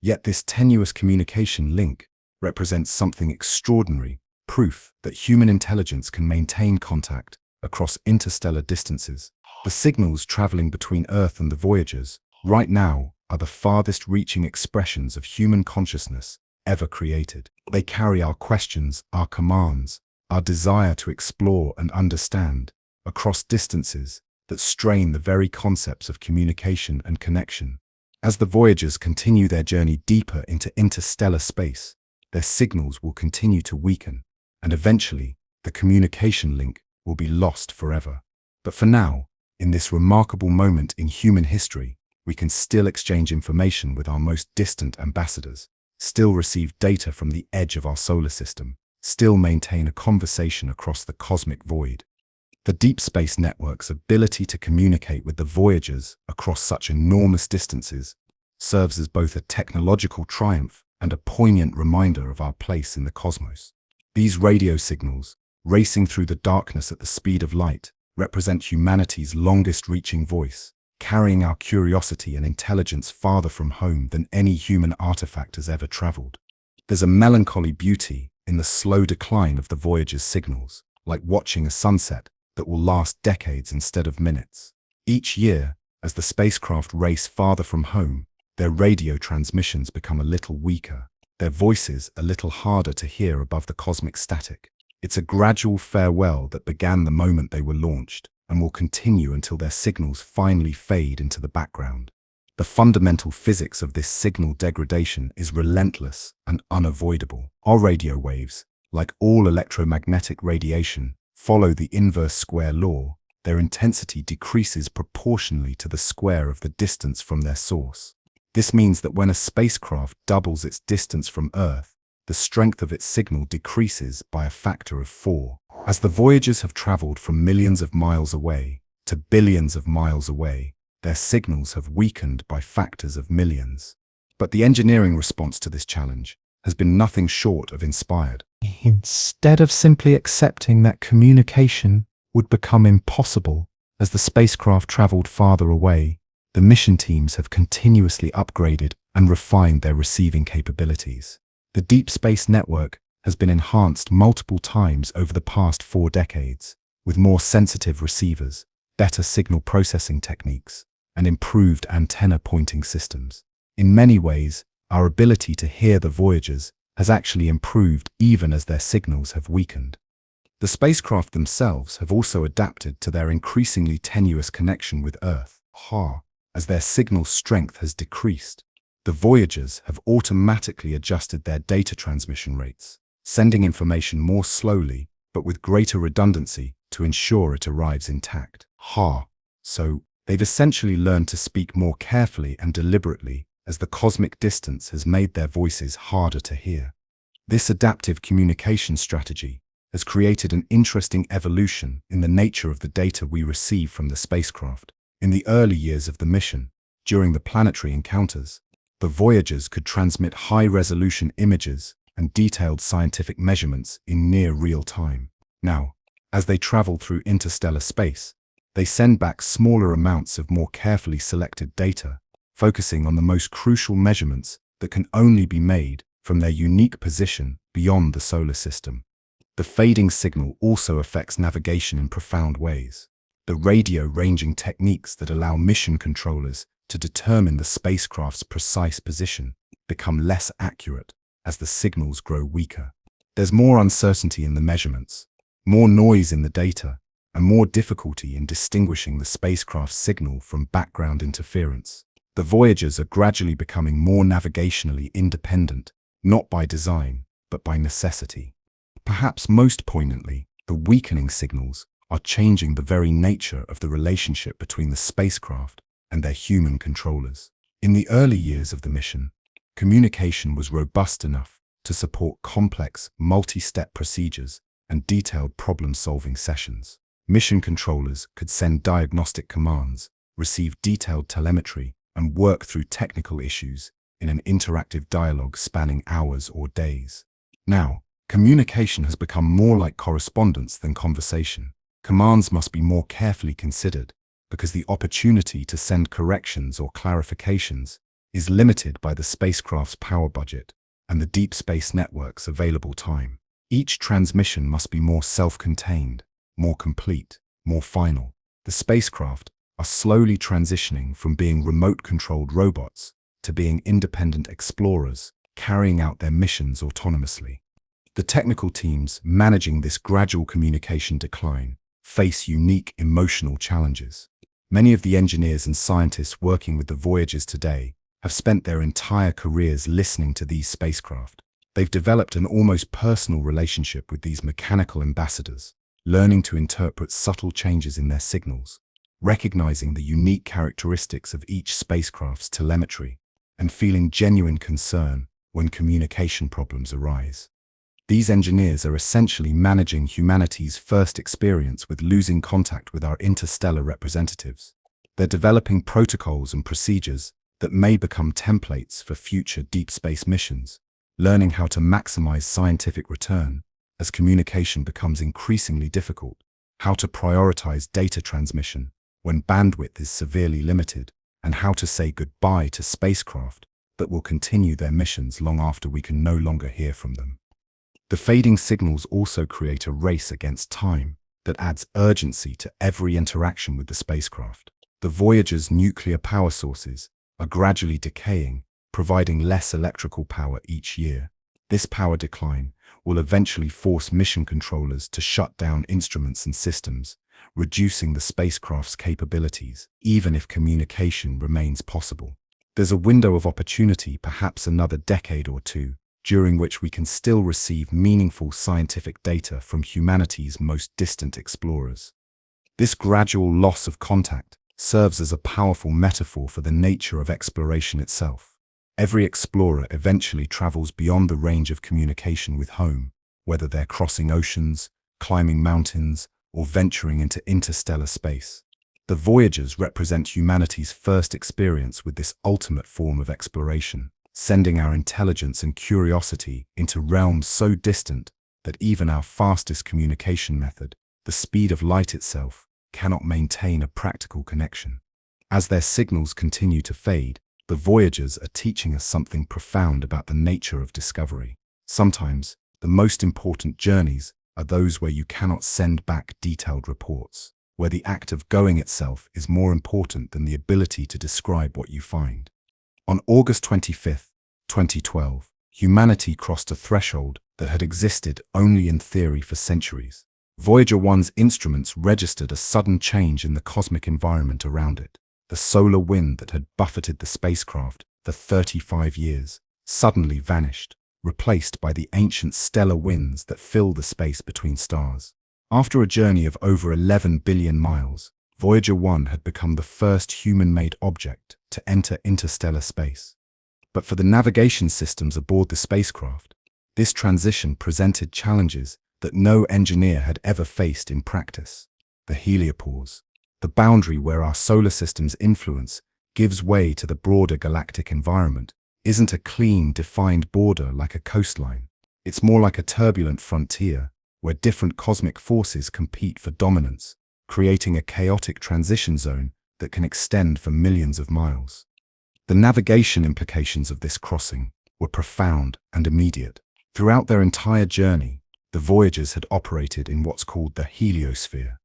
A: Yet this tenuous communication link represents something extraordinary, proof that human intelligence can maintain contact across interstellar distances. The signals traveling between Earth and the Voyagers right now are the farthest reaching expressions of human consciousness ever created. They carry our questions, our commands, our desire to explore and understand across distances that strain the very concepts of communication and connection. As the Voyagers continue their journey deeper into interstellar space, their signals will continue to weaken, and eventually the communication link will be lost forever. But for now, in this remarkable moment in human history, we can still exchange information with our most distant ambassadors, still receive data from the edge of our solar system, still maintain a conversation across the cosmic void. The Deep Space Network's ability to communicate with the Voyagers across such enormous distances serves as both a technological triumph and a poignant reminder of our place in the cosmos. These radio signals, racing through the darkness at the speed of light, represent humanity's longest-reaching voice, carrying our curiosity and intelligence farther from home than any human artifact has ever traveled. There's a melancholy beauty in the slow decline of the Voyager's signals, like watching a sunset that will last decades instead of minutes. Each year, as the spacecraft race farther from home, their radio transmissions become a little weaker, their voices a little harder to hear above the cosmic static. It's a gradual farewell that began the moment they were launched and will continue until their signals finally fade into the background. The fundamental physics of this signal degradation is relentless and unavoidable. Our radio waves, like all electromagnetic radiation, follow the inverse square law. Their intensity decreases proportionally to the square of the distance from their source. This means that when a spacecraft doubles its distance from Earth, the strength of its signal decreases by a factor of 4. As the Voyagers have traveled from millions of miles away to billions of miles away, their signals have weakened by factors of millions. But the engineering response to this challenge has been nothing short of inspired. Instead of simply accepting that communication would become impossible as the spacecraft traveled farther away, the mission teams have continuously upgraded and refined their receiving capabilities. The Deep Space Network has been enhanced multiple times over the past 4 decades, with more sensitive receivers, better signal processing techniques, and improved antenna pointing systems. In many ways, our ability to hear the Voyagers has actually improved even as their signals have weakened. The spacecraft themselves have also adapted to their increasingly tenuous connection with Earth, as their signal strength has decreased. The Voyagers have automatically adjusted their data transmission rates, sending information more slowly but with greater redundancy to ensure it arrives intact. So they've essentially learned to speak more carefully and deliberately as the cosmic distance has made their voices harder to hear. This adaptive communication strategy has created an interesting evolution in the nature of the data we receive from the spacecraft. In the early years of the mission, during the planetary encounters, the Voyagers could transmit high-resolution images and detailed scientific measurements in near real time. Now, as they travel through interstellar space, they send back smaller amounts of more carefully selected data, focusing on the most crucial measurements that can only be made from their unique position beyond the solar system. The fading signal also affects navigation in profound ways. The radio ranging techniques that allow mission controllers to determine the spacecraft's precise position become less accurate as the signals grow weaker. There's more uncertainty in the measurements, more noise in the data, and more difficulty in distinguishing the spacecraft's signal from background interference. The Voyagers are gradually becoming more navigationally independent, not by design, but by necessity. Perhaps most poignantly, the weakening signals are changing the very nature of the relationship between the spacecraft and their human controllers. In the early years of the mission, communication was robust enough to support complex, multi-step procedures and detailed problem-solving sessions. Mission controllers could send diagnostic commands, receive detailed telemetry, and work through technical issues in an interactive dialogue spanning hours or days. Now, communication has become more like correspondence than conversation. Commands must be more carefully considered because the opportunity to send corrections or clarifications is limited by the spacecraft's power budget and the deep space network's available time. Each transmission must be more self-contained, more complete, more final. The spacecraft are slowly transitioning from being remote-controlled robots to being independent explorers, carrying out their missions autonomously. The technical teams managing this gradual communication decline face unique emotional challenges. Many of the engineers and scientists working with the Voyagers today have spent their entire careers listening to these spacecraft. They've developed an almost personal relationship with these mechanical ambassadors, learning to interpret subtle changes in their signals, recognizing the unique characteristics of each spacecraft's telemetry, and feeling genuine concern when communication problems arise. These engineers are essentially managing humanity's first experience with losing contact with our interstellar representatives. They're developing protocols and procedures that may become templates for future deep space missions, learning how to maximize scientific return as communication becomes increasingly difficult, how to prioritize data transmission when bandwidth is severely limited, and how to say goodbye to spacecraft that will continue their missions long after we can no longer hear from them. The fading signals also create a race against time that adds urgency to every interaction with the spacecraft. The Voyager's nuclear power sources are gradually decaying, providing less electrical power each year. This power decline will eventually force mission controllers to shut down instruments and systems, reducing the spacecraft's capabilities, even if communication remains possible. There's a window of opportunity, perhaps another decade or two, during which we can still receive meaningful scientific data from humanity's most distant explorers. This gradual loss of contact serves as a powerful metaphor for the nature of exploration itself. Every explorer eventually travels beyond the range of communication with home, whether they're crossing oceans, climbing mountains, or venturing into interstellar space. The Voyagers represent humanity's first experience with this ultimate form of exploration, sending our intelligence and curiosity into realms so distant that even our fastest communication method, the speed of light itself, cannot maintain a practical connection. As their signals continue to fade, the Voyagers are teaching us something profound about the nature of discovery. Sometimes, the most important journeys are those where you cannot send back detailed reports, where the act of going itself is more important than the ability to describe what you find. On August 25, 2012, humanity crossed a threshold that had existed only in theory for centuries. Voyager 1's instruments registered a sudden change in the cosmic environment around it. The solar wind that had buffeted the spacecraft for 35 years suddenly vanished, replaced by the ancient stellar winds that fill the space between stars. After a journey of over 11 billion miles, Voyager 1 had become the first human-made object to enter interstellar space. But for the navigation systems aboard the spacecraft, this transition presented challenges that no engineer had ever faced in practice. The heliopause, the boundary where our solar system's influence gives way to the broader galactic environment, isn't a clean, defined border like a coastline. It's more like a turbulent frontier where different cosmic forces compete for dominance, creating a chaotic transition zone that can extend for millions of miles. The navigation implications of this crossing were profound and immediate. Throughout their entire journey, the Voyagers had operated in what's called the heliosphere,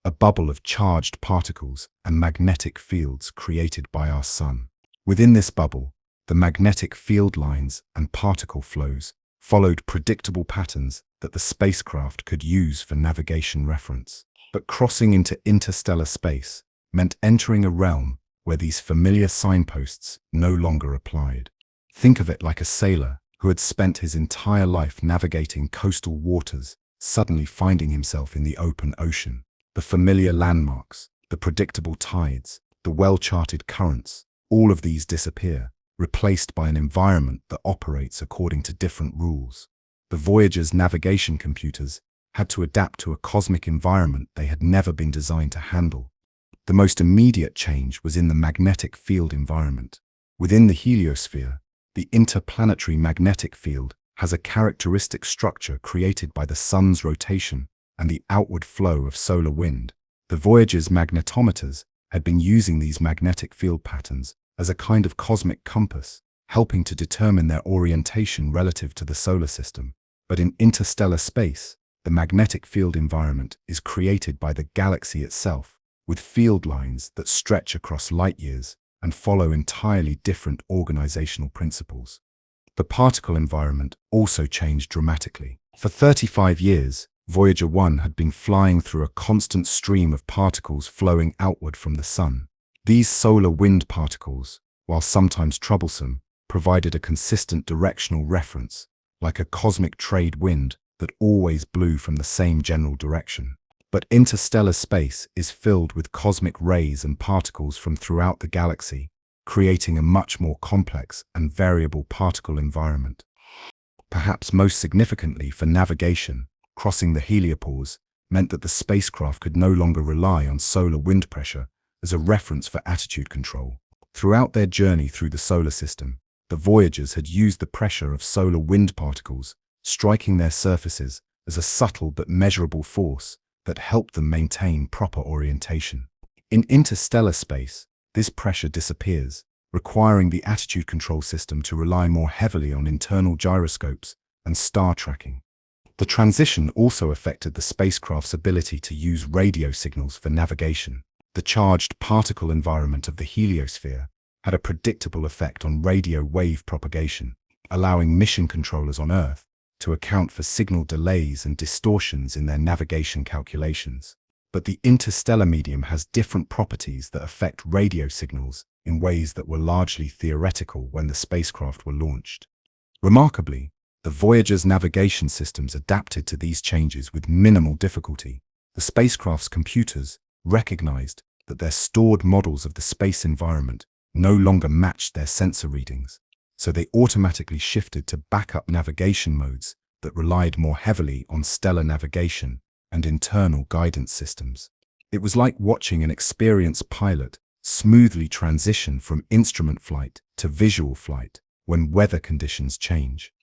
A: a bubble of charged particles and magnetic fields created by our Sun. Within this bubble, the magnetic field lines and particle flows followed predictable patterns that the spacecraft could use for navigation reference. But crossing into interstellar space meant entering a realm where these familiar signposts no longer applied. Think of it like a sailor who had spent his entire life navigating coastal waters, suddenly finding himself in the open ocean. The familiar landmarks, the predictable tides, the well-charted currents, all of these disappear, replaced by an environment that operates according to different rules. The Voyager's navigation computers had to adapt to a cosmic environment they had never been designed to handle. The most immediate change was in the magnetic field environment. Within the heliosphere, the interplanetary magnetic field has a characteristic structure created by the Sun's rotation and the outward flow of solar wind. The Voyager's magnetometers had been using these magnetic field patterns as a kind of cosmic compass, helping to determine their orientation relative to the solar system. But in interstellar space, the magnetic field environment is created by the galaxy itself, with field lines that stretch across light years and follow entirely different organizational principles. The particle environment also changed dramatically. For 35 years, Voyager 1 had been flying through a constant stream of particles flowing outward from the Sun. These solar wind particles, while sometimes troublesome, provided a consistent directional reference, like a cosmic trade wind that always blew from the same general direction. But interstellar space is filled with cosmic rays and particles from throughout the galaxy, creating a much more complex and variable particle environment. Perhaps most significantly for navigation, crossing the heliopause meant that the spacecraft could no longer rely on solar wind pressure as a reference for attitude control. Throughout their journey through the solar system, the Voyagers had used the pressure of solar wind particles striking their surfaces as a subtle but measurable force that helped them maintain proper orientation. In interstellar space, this pressure disappears, requiring the attitude control system to rely more heavily on internal gyroscopes and star tracking. The transition also affected the spacecraft's ability to use radio signals for navigation. The charged particle environment of the heliosphere had a predictable effect on radio wave propagation, allowing mission controllers on Earth to account for signal delays and distortions in their navigation calculations. But the interstellar medium has different properties that affect radio signals in ways that were largely theoretical when the spacecraft were launched. Remarkably, the Voyager's navigation systems adapted to these changes with minimal difficulty. The spacecraft's computers recognized that their stored models of the space environment no longer matched their sensor readings, so they automatically shifted to backup navigation modes that relied more heavily on stellar navigation and internal guidance systems. It was like watching an experienced pilot smoothly transition from instrument flight to visual flight when weather conditions change.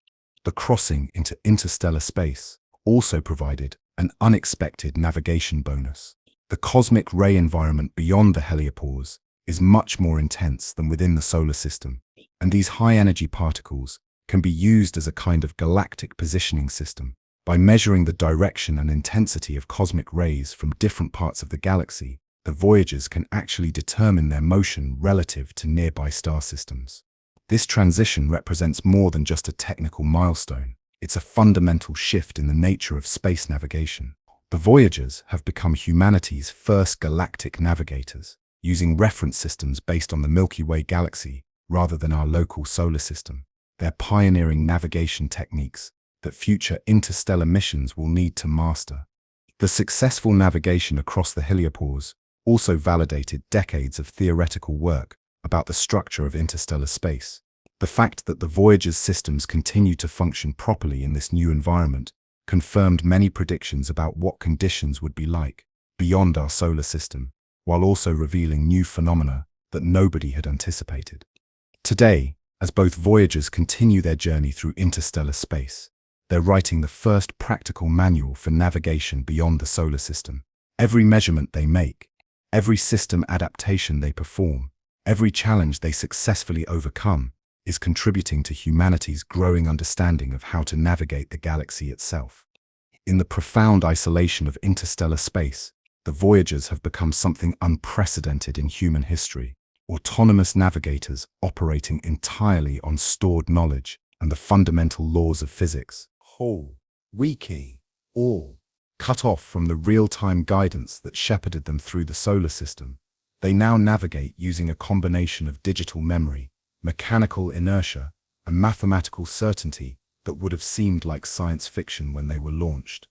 A: The crossing into interstellar space also provided an unexpected navigation bonus. The cosmic ray environment beyond the heliopause is much more intense than within the solar system, and these high-energy particles can be used as a kind of galactic positioning system. By measuring the direction and intensity of cosmic rays from different parts of the galaxy, the Voyagers can actually determine their motion relative to nearby star systems. This transition represents more than just a technical milestone. It's a fundamental shift in the nature of space navigation. The Voyagers have become humanity's first galactic navigators, using reference systems based on the Milky Way galaxy rather than our local solar system. They're pioneering navigation techniques that future interstellar missions will need to master. The successful navigation across the heliopause also validated decades of theoretical work about the structure of interstellar space. The fact that the Voyager's systems continue to function properly in this new environment confirmed many predictions about what conditions would be like beyond our solar system, while also revealing new phenomena that nobody had anticipated. Today, as both Voyagers continue their journey through interstellar space, they're writing the first practical manual for navigation beyond the solar system. Every measurement they make, every system adaptation they perform, every challenge they successfully overcome is contributing to humanity's growing understanding of how to navigate the galaxy itself. In the profound isolation of interstellar space, the Voyagers have become something unprecedented in human history. Autonomous navigators operating entirely on stored knowledge and the fundamental laws of physics. Whole, wiki, all. Cut off from the real-time guidance that shepherded them through the solar system, they now navigate using a combination of digital memory, mechanical inertia, and mathematical certainty that would have seemed like science fiction when they were launched.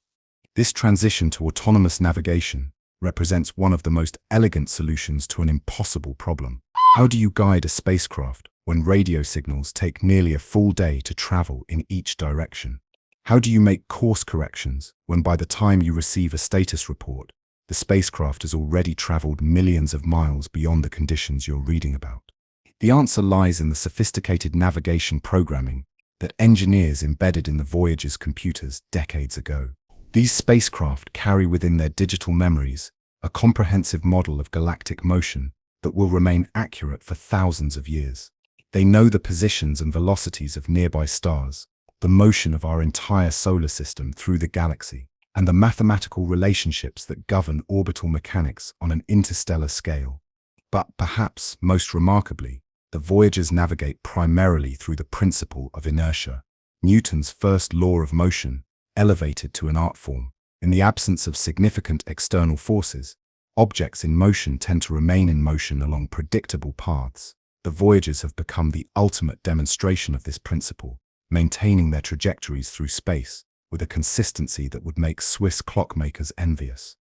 A: This transition to autonomous navigation represents one of the most elegant solutions to an impossible problem. How do you guide a spacecraft when radio signals take nearly a full day to travel in each direction? How do you make course corrections when by the time you receive a status report, the spacecraft has already traveled millions of miles beyond the conditions you're reading about? The answer lies in the sophisticated navigation programming that engineers embedded in the Voyager's computers decades ago. These spacecraft carry within their digital memories a comprehensive model of galactic motion that will remain accurate for thousands of years. They know the positions and velocities of nearby stars, the motion of our entire solar system through the galaxy, and the mathematical relationships that govern orbital mechanics on an interstellar scale. But perhaps most remarkably, the Voyagers navigate primarily through the principle of inertia, Newton's first law of motion, elevated to an art form. In the absence of significant external forces, objects in motion tend to remain in motion along predictable paths. The Voyagers have become the ultimate demonstration of this principle, maintaining their trajectories through space with a consistency that would make Swiss clockmakers envious.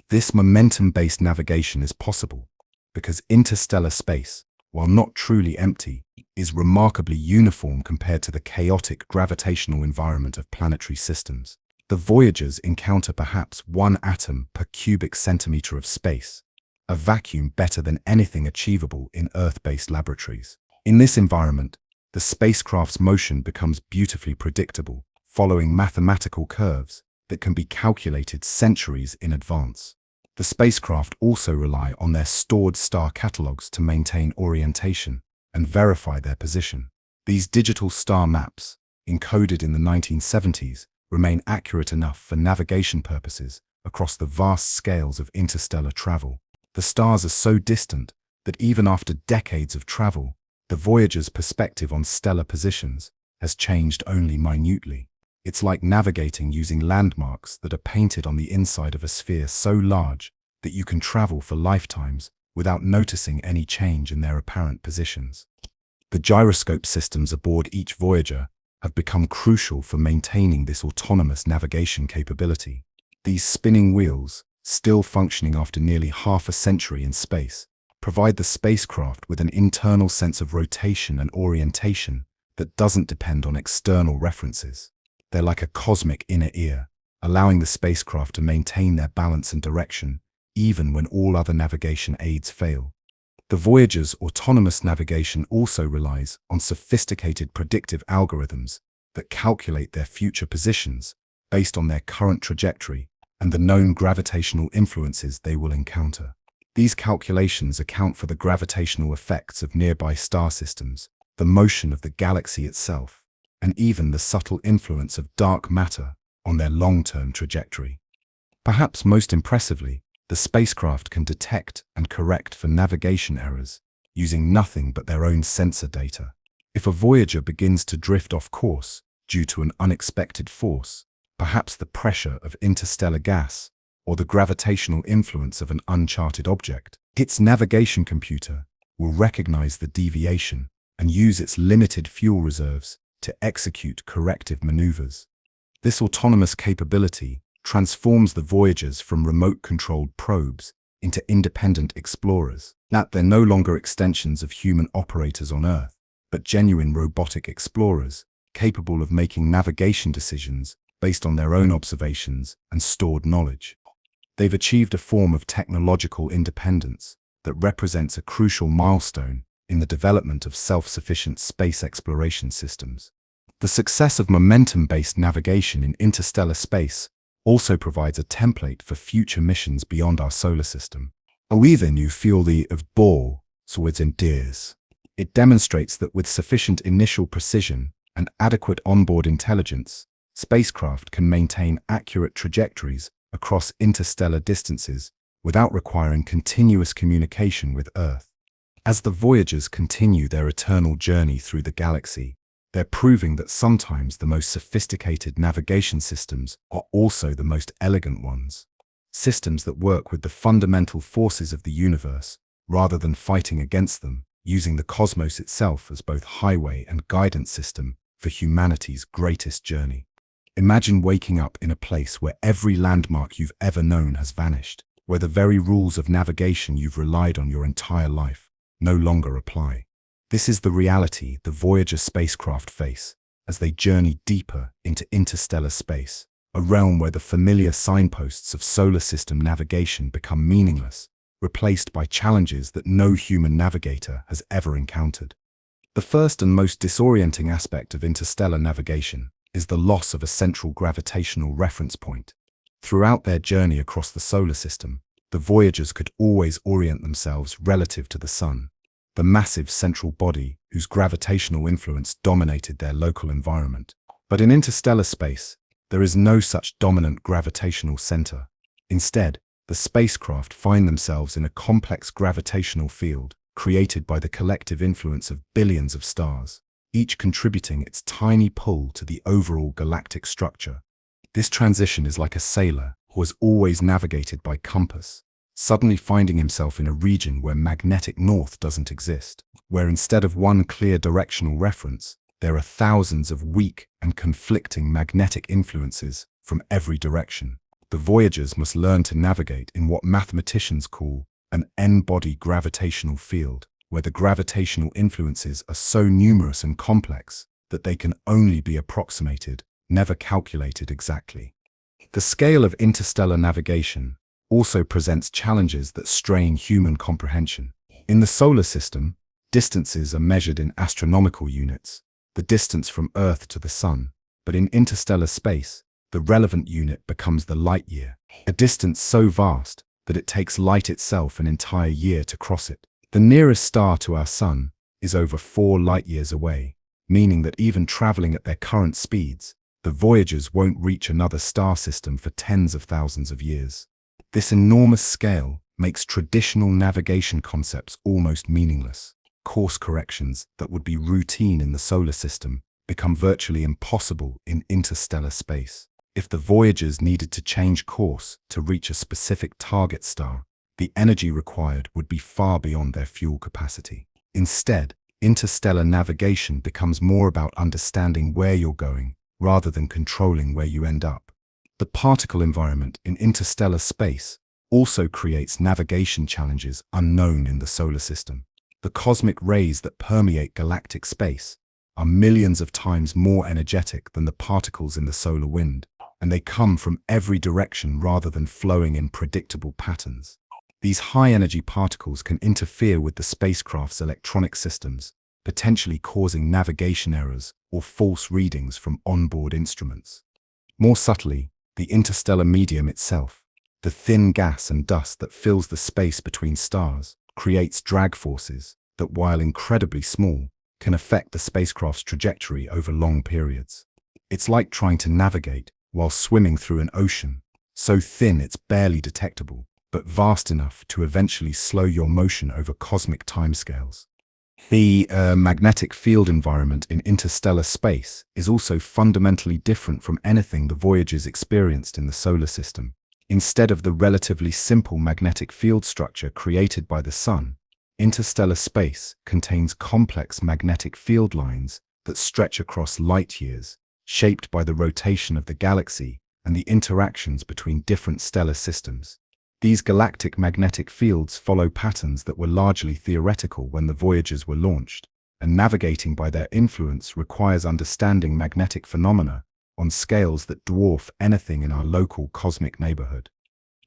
A: This momentum-based navigation is possible because interstellar space, while not truly empty, is remarkably uniform compared to the chaotic gravitational environment of planetary systems. The Voyagers encounter perhaps 1 atom per cubic centimeter of space, a vacuum better than anything achievable in Earth-based laboratories. In this environment, the spacecraft's motion becomes beautifully predictable, following mathematical curves that can be calculated centuries in advance. The spacecraft also rely on their stored star catalogs to maintain orientation and verify their position. These digital star maps, encoded in the 1970s, remain accurate enough for navigation purposes across the vast scales of interstellar travel. The stars are so distant that even after decades of travel, the Voyager's perspective on stellar positions has changed only minutely. It's like navigating using landmarks that are painted on the inside of a sphere so large that you can travel for lifetimes without noticing any change in their apparent positions. The gyroscope systems aboard each Voyager have become crucial for maintaining this autonomous navigation capability. These spinning wheels, still functioning after nearly half a century in space, provide the spacecraft with an internal sense of rotation and orientation that doesn't depend on external references. They're like a cosmic inner ear, allowing the spacecraft to maintain their balance and direction even when all other navigation aids fail. The Voyager's autonomous navigation also relies on sophisticated predictive algorithms that calculate their future positions based on their current trajectory and the known gravitational influences they will encounter. These calculations account for the gravitational effects of nearby star systems, the motion of the galaxy itself, and even the subtle influence of dark matter on their long-term trajectory. Perhaps most impressively, the spacecraft can detect and correct for navigation errors using nothing but their own sensor data. If a Voyager begins to drift off course due to an unexpected force, perhaps the pressure of interstellar gas or the gravitational influence of an uncharted object, its navigation computer will recognize the deviation and use its limited fuel reserves to execute corrective maneuvers. This autonomous capability transforms the Voyagers from remote-controlled probes into independent explorers. That they're no longer extensions of human operators on Earth, but genuine robotic explorers capable of making navigation decisions based on their own observations and stored knowledge. They've achieved a form of technological independence that represents a crucial milestone in the development of self-sufficient space exploration systems. The success of momentum-based navigation in interstellar space also provides a template for future missions beyond our solar system. Even you feel the of ball, so it's in dears. It demonstrates that with sufficient initial precision and adequate onboard intelligence, spacecraft can maintain accurate trajectories across interstellar distances without requiring continuous communication with Earth. As the Voyagers continue their eternal journey through the galaxy, they're proving that sometimes the most sophisticated navigation systems are also the most elegant ones. Systems that work with the fundamental forces of the universe, rather than fighting against them, using the cosmos itself as both highway and guidance system for humanity's greatest journey. Imagine waking up in a place where every landmark you've ever known has vanished, where the very rules of navigation you've relied on your entire life no longer apply. This is the reality the Voyager spacecraft face as they journey deeper into interstellar space, a realm where the familiar signposts of solar system navigation become meaningless, replaced by challenges that no human navigator has ever encountered. The first and most disorienting aspect of interstellar navigation is the loss of a central gravitational reference point. Throughout their journey across the solar system, the Voyagers could always orient themselves relative to the Sun, the massive central body whose gravitational influence dominated their local environment. But in interstellar space, there is no such dominant gravitational center. Instead, the spacecraft find themselves in a complex gravitational field created by the collective influence of billions of stars, each contributing its tiny pull to the overall galactic structure. This transition is like a sailor who has always navigated by compass, suddenly finding himself in a region where magnetic north doesn't exist, where instead of one clear directional reference, there are thousands of weak and conflicting magnetic influences from every direction. The Voyagers must learn to navigate in what mathematicians call an n-body gravitational field, where the gravitational influences are so numerous and complex that they can only be approximated, never calculated exactly. The scale of interstellar navigation also presents challenges that strain human comprehension. In the solar system, distances are measured in astronomical units, the distance from Earth to the Sun, but in interstellar space, the relevant unit becomes the light year, a distance so vast that it takes light itself an entire year to cross it. The nearest star to our Sun is over 4 light-years away, meaning that even traveling at their current speeds, the Voyagers won't reach another star system for tens of thousands of years. This enormous scale makes traditional navigation concepts almost meaningless. Course corrections that would be routine in the solar system become virtually impossible in interstellar space. If the Voyagers needed to change course to reach a specific target star, the energy required would be far beyond their fuel capacity. Instead, interstellar navigation becomes more about understanding where you're going rather than controlling where you end up. The particle environment in interstellar space also creates navigation challenges unknown in the solar system. The cosmic rays that permeate galactic space are millions of times more energetic than the particles in the solar wind, and they come from every direction rather than flowing in predictable patterns. These high-energy particles can interfere with the spacecraft's electronic systems, potentially causing navigation errors or false readings from onboard instruments. More subtly, the interstellar medium itself, the thin gas and dust that fills the space between stars, creates drag forces that, while incredibly small, can affect the spacecraft's trajectory over long periods. It's like trying to navigate while swimming through an ocean, so thin it's barely detectable, but vast enough to eventually slow your motion over cosmic timescales. The magnetic field environment in interstellar space is also fundamentally different from anything the Voyagers experienced in the solar system. Instead of the relatively simple magnetic field structure created by the Sun, interstellar space contains complex magnetic field lines that stretch across light years, shaped by the rotation of the galaxy and the interactions between different stellar systems. These galactic magnetic fields follow patterns that were largely theoretical when the Voyagers were launched, and navigating by their influence requires understanding magnetic phenomena on scales that dwarf anything in our local cosmic neighborhood.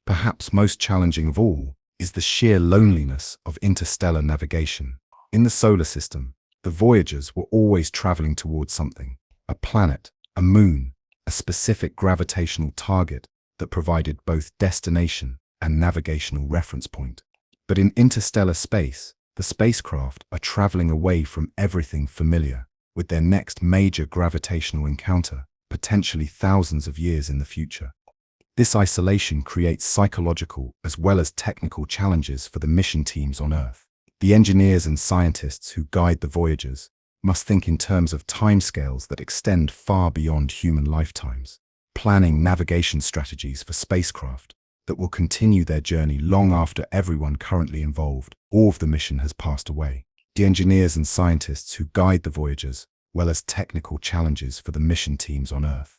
A: Perhaps most challenging of all is the sheer loneliness of interstellar navigation. In the solar system, the Voyagers were always traveling towards something, a planet, a moon, a specific gravitational target that provided both destination and navigational reference point. But in interstellar space, the spacecraft are traveling away from everything familiar, with their next major gravitational encounter potentially thousands of years in the future. This isolation creates psychological as well as technical challenges for the mission teams on Earth. The engineers and scientists who guide the Voyagers must think in terms of timescales that extend far beyond human lifetimes, planning navigation strategies for spacecraft that will continue their journey long after everyone currently involved or of the mission has passed away. The engineers and scientists who guide the Voyagers, well as technical challenges for the mission teams on Earth.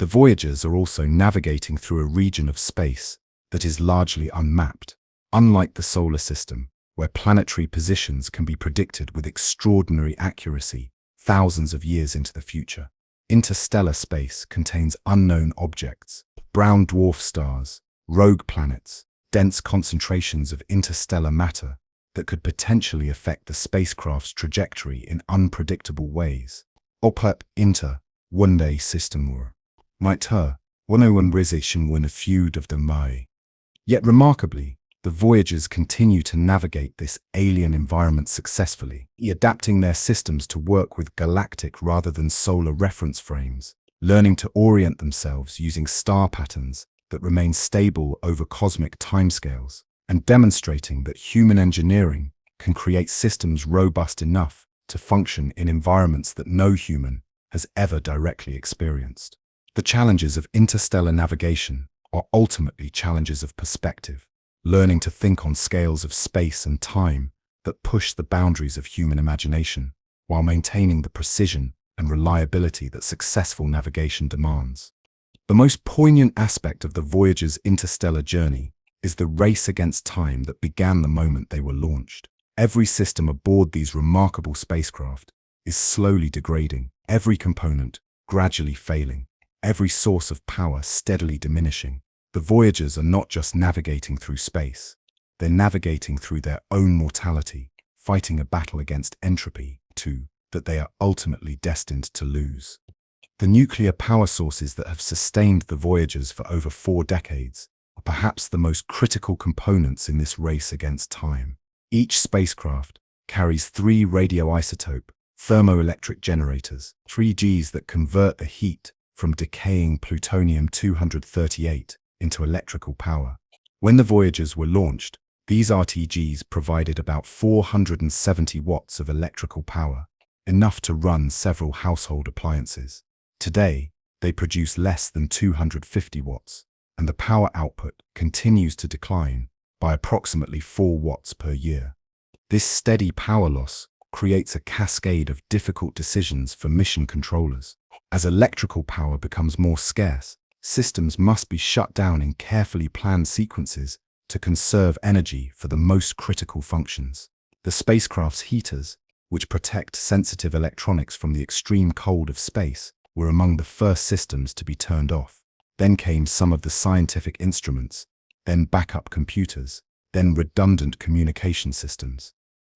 A: The Voyagers are also navigating through a region of space that is largely unmapped, unlike the solar system, where planetary positions can be predicted with extraordinary accuracy thousands of years into the future. Interstellar space contains unknown objects, brown dwarf stars, rogue planets, dense concentrations of interstellar matter that could potentially affect the spacecraft's trajectory in unpredictable ways. Opep inter one-day system were. Might her, 101 rization win a feud of the Mai. Yet remarkably, the Voyagers continue to navigate this alien environment successfully, adapting their systems to work with galactic rather than solar reference frames, learning to orient themselves using star patterns that remain stable over cosmic timescales, and demonstrating that human engineering can create systems robust enough to function in environments that no human has ever directly experienced. The challenges of interstellar navigation are ultimately challenges of perspective, learning to think on scales of space and time that push the boundaries of human imagination, while maintaining the precision and reliability that successful navigation demands. The most poignant aspect of the Voyager's interstellar journey is the race against time that began the moment they were launched. Every system aboard these remarkable spacecraft is slowly degrading, every component gradually failing, every source of power steadily diminishing. The Voyagers are not just navigating through space, they're navigating through their own mortality, fighting a battle against entropy, too, that they are ultimately destined to lose. The nuclear power sources that have sustained the Voyagers for over 4 decades are perhaps the most critical components in this race against time. Each spacecraft carries 3 radioisotope thermoelectric generators, 3Gs that convert the heat from decaying plutonium-238 into electrical power. When the Voyagers were launched, these RTGs provided about 470 watts of electrical power, enough to run several household appliances. Today, they produce less than 250 watts, and the power output continues to decline by approximately 4 watts per year. This steady power loss creates a cascade of difficult decisions for mission controllers. As electrical power becomes more scarce, systems must be shut down in carefully planned sequences to conserve energy for the most critical functions. The spacecraft's heaters, which protect sensitive electronics from the extreme cold of space, were among the first systems to be turned off. Then came some of the scientific instruments, then backup computers, then redundant communication systems.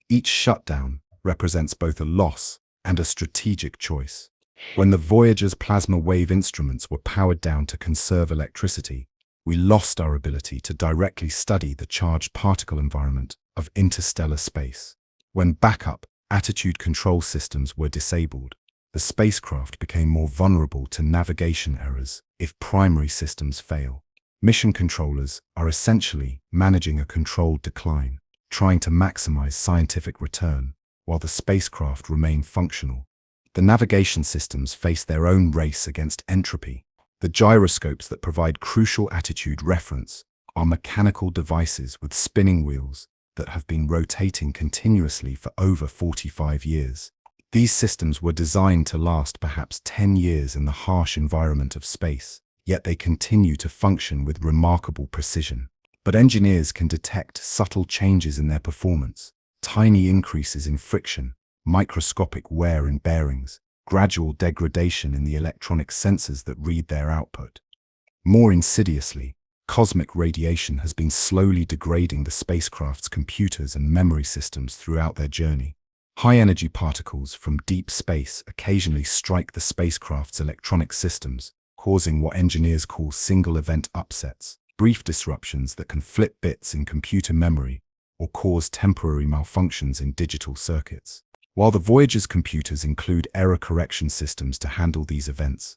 A: Each shutdown represents both a loss and a strategic choice. When the Voyager's plasma wave instruments were powered down to conserve electricity, we lost our ability to directly study the charged particle environment of interstellar space. When backup attitude control systems were disabled, the spacecraft became more vulnerable to navigation errors if primary systems fail. Mission controllers are essentially managing a controlled decline, trying to maximize scientific return while the spacecraft remain functional. The navigation systems face their own race against entropy. The gyroscopes that provide crucial attitude reference are mechanical devices with spinning wheels that have been rotating continuously for over 45 years. These systems were designed to last perhaps 10 years in the harsh environment of space, yet they continue to function with remarkable precision. But engineers can detect subtle changes in their performance, tiny increases in friction, microscopic wear in bearings, gradual degradation in the electronic sensors that read their output. More insidiously, cosmic radiation has been slowly degrading the spacecraft's computers and memory systems throughout their journey. High-energy particles from deep space occasionally strike the spacecraft's electronic systems, causing what engineers call single-event upsets, brief disruptions that can flip bits in computer memory or cause temporary malfunctions in digital circuits. While the Voyager's computers include error correction systems to handle these events,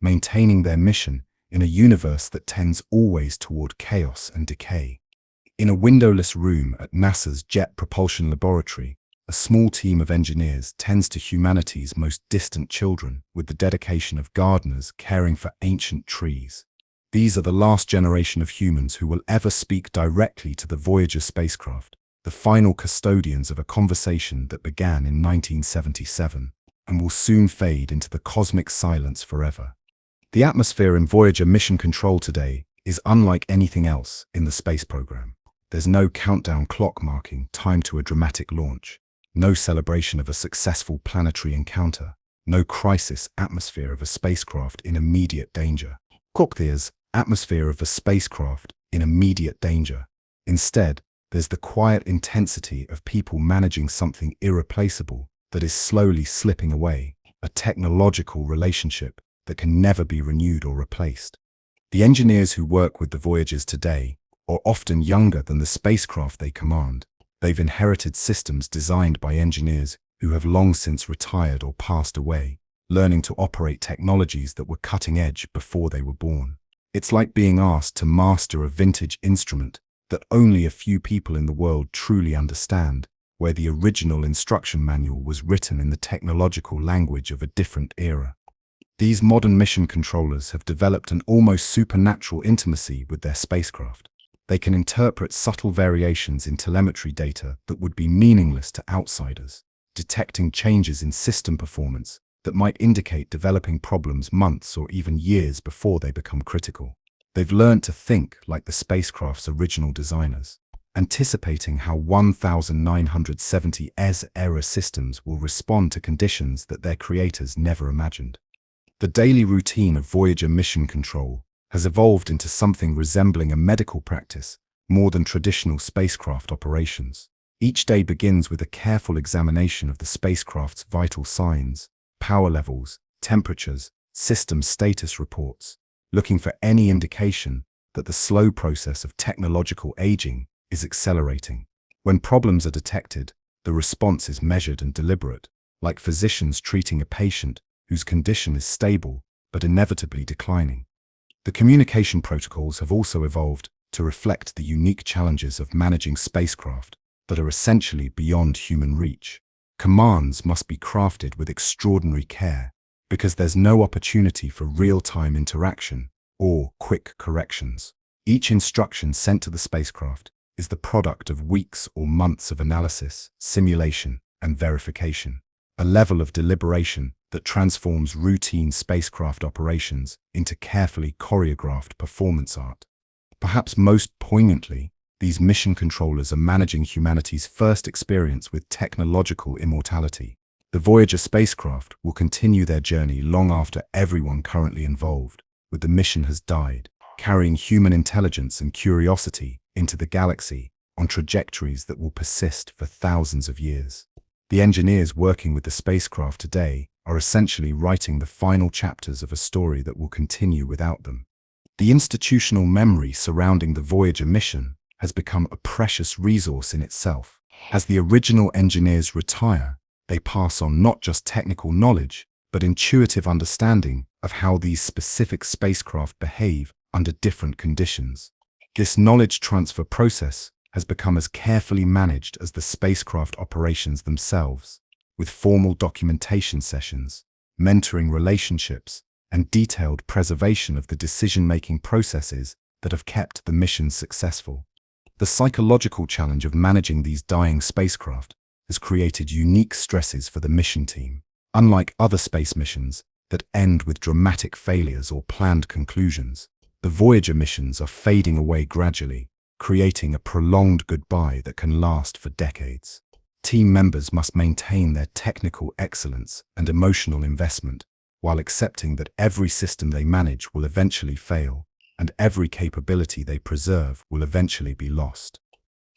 A: maintaining their mission in a universe that tends always toward chaos and decay. In a windowless room at NASA's Jet Propulsion Laboratory, a small team of engineers tends to humanity's most distant children with the dedication of gardeners caring for ancient trees. These are the last generation of humans who will ever speak directly to the Voyager spacecraft, the final custodians of a conversation that began in 1977 and will soon fade into the cosmic silence forever. The atmosphere in Voyager mission control today is unlike anything else in the space program. There's no countdown clock marking time to a dramatic launch, no celebration of a successful planetary encounter, no crisis atmosphere of a spacecraft in immediate danger. There's atmosphere of a spacecraft in immediate danger. Instead, there's the quiet intensity of people managing something irreplaceable that is slowly slipping away, a technological relationship that can never be renewed or replaced. The engineers who work with the Voyagers today are often younger than the spacecraft they command. They've inherited systems designed by engineers who have long since retired or passed away, learning to operate technologies that were cutting edge before they were born. It's like being asked to master a vintage instrument that only a few people in the world truly understand, where the original instruction manual was written in the technological language of a different era. These modern mission controllers have developed an almost supernatural intimacy with their spacecraft. They can interpret subtle variations in telemetry data that would be meaningless to outsiders, detecting changes in system performance that might indicate developing problems months or even years before they become critical. They've learned to think like the spacecraft's original designers, anticipating how 1970s era systems will respond to conditions that their creators never imagined. The daily routine of Voyager mission control has evolved into something resembling a medical practice more than traditional spacecraft operations. Each day begins with a careful examination of the spacecraft's vital signs, power levels, temperatures, system status reports, looking for any indication that the slow process of technological aging is accelerating. When problems are detected, the response is measured and deliberate, like physicians treating a patient whose condition is stable but inevitably declining. The communication protocols have also evolved to reflect the unique challenges of managing spacecraft that are essentially beyond human reach. Commands must be crafted with extraordinary care because there's no opportunity for real-time interaction or quick corrections. Each instruction sent to the spacecraft is the product of weeks or months of analysis, simulation, and verification, a level of deliberation that transforms routine spacecraft operations into carefully choreographed performance art. Perhaps most poignantly, these mission controllers are managing humanity's first experience with technological immortality. The Voyager spacecraft will continue their journey long after everyone currently involved with the mission has died, carrying human intelligence and curiosity into the galaxy on trajectories that will persist for thousands of years. The engineers working with the spacecraft today are essentially writing the final chapters of a story that will continue without them. The institutional memory surrounding the Voyager mission has become a precious resource in itself. As the original engineers retire, they pass on not just technical knowledge, but intuitive understanding of how these specific spacecraft behave under different conditions. This knowledge transfer process has become as carefully managed as the spacecraft operations themselves, with formal documentation sessions, mentoring relationships, and detailed preservation of the decision-making processes that have kept the mission successful. The psychological challenge of managing these dying spacecraft has created unique stresses for the mission team. Unlike other space missions that end with dramatic failures or planned conclusions, the Voyager missions are fading away gradually, creating a prolonged goodbye that can last for decades. Team members must maintain their technical excellence and emotional investment while accepting that every system they manage will eventually fail and every capability they preserve will eventually be lost.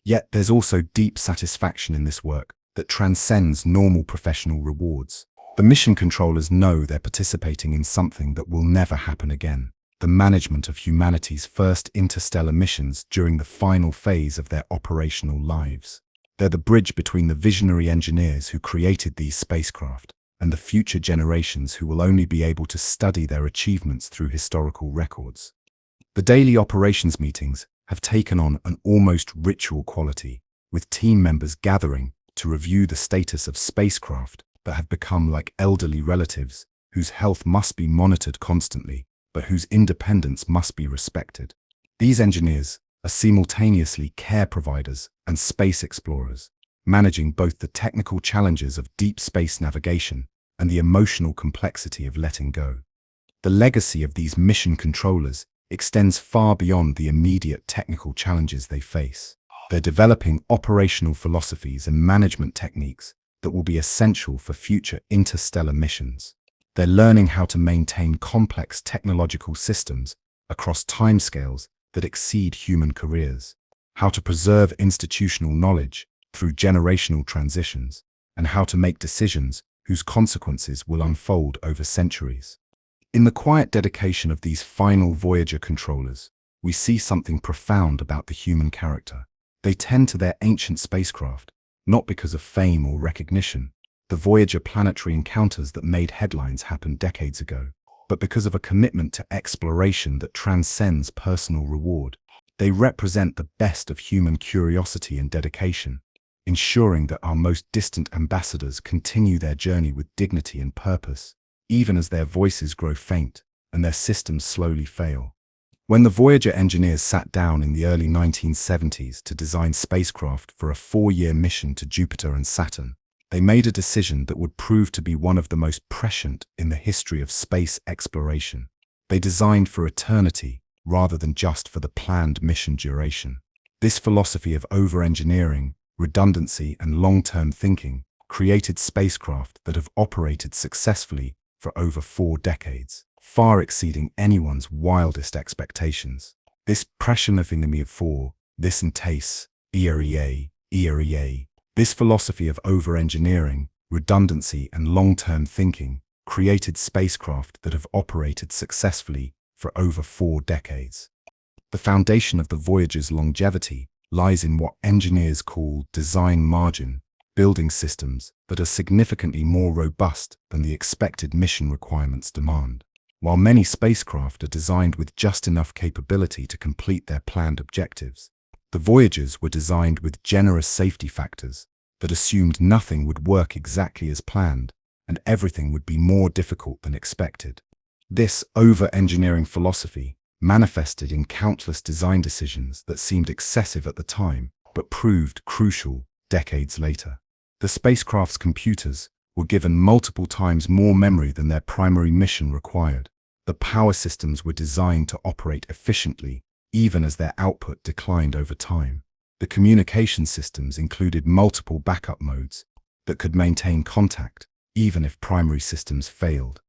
A: Yet there's also deep satisfaction in this work that transcends normal professional rewards. The mission controllers know they're participating in something that will never happen again: the management of humanity's first interstellar missions during the final phase of their operational lives. They're the bridge between the visionary engineers who created these spacecraft and the future generations who will only be able to study their achievements through historical records. The daily operations meetings have taken on an almost ritual quality, with team members gathering to review the status of spacecraft that have become like elderly relatives whose health must be monitored constantly, but whose independence must be respected. These engineers are simultaneously care providers and space explorers, managing both the technical challenges of deep space navigation and the emotional complexity of letting go. The legacy of these mission controllers extends far beyond the immediate technical challenges they face. They're developing operational philosophies and management techniques that will be essential for future interstellar missions. They're learning how to maintain complex technological systems across timescales that exceed human careers, how to preserve institutional knowledge through generational transitions, and how to make decisions whose consequences will unfold over centuries. In the quiet dedication of these final Voyager controllers, we see something profound about the human character. They tend to their ancient spacecraft, not because of fame or recognition, the Voyager planetary encounters that made headlines happen decades ago, but because of a commitment to exploration that transcends personal reward. They represent the best of human curiosity and dedication, ensuring that our most distant ambassadors continue their journey with dignity and purpose, even as their voices grow faint and their systems slowly fail. When the Voyager engineers sat down in the early 1970s to design spacecraft for a 4-year mission to Jupiter and Saturn, they made a decision that would prove to be one of the most prescient in the history of space exploration. They designed for eternity rather than just for the planned mission duration. This philosophy of over-engineering, redundancy, and long-term thinking created spacecraft that have operated successfully for over 4 decades, far exceeding anyone's wildest expectations. This presciency of 4, this entace, EREA. This philosophy of over-engineering, redundancy, and long-term thinking created spacecraft that have operated successfully for over 4 decades. The foundation of the Voyager's longevity lies in what engineers call design margin, building systems that are significantly more robust than the expected mission requirements demand. While many spacecraft are designed with just enough capability to complete their planned objectives, the Voyagers were designed with generous safety factors that assumed nothing would work exactly as planned and everything would be more difficult than expected. This over-engineering philosophy manifested in countless design decisions that seemed excessive at the time but proved crucial decades later. The spacecraft's computers were given multiple times more memory than their primary mission required. The power systems were designed to operate efficiently, even as their output declined over time. The communication systems included multiple backup modes that could maintain contact, even if primary systems failed.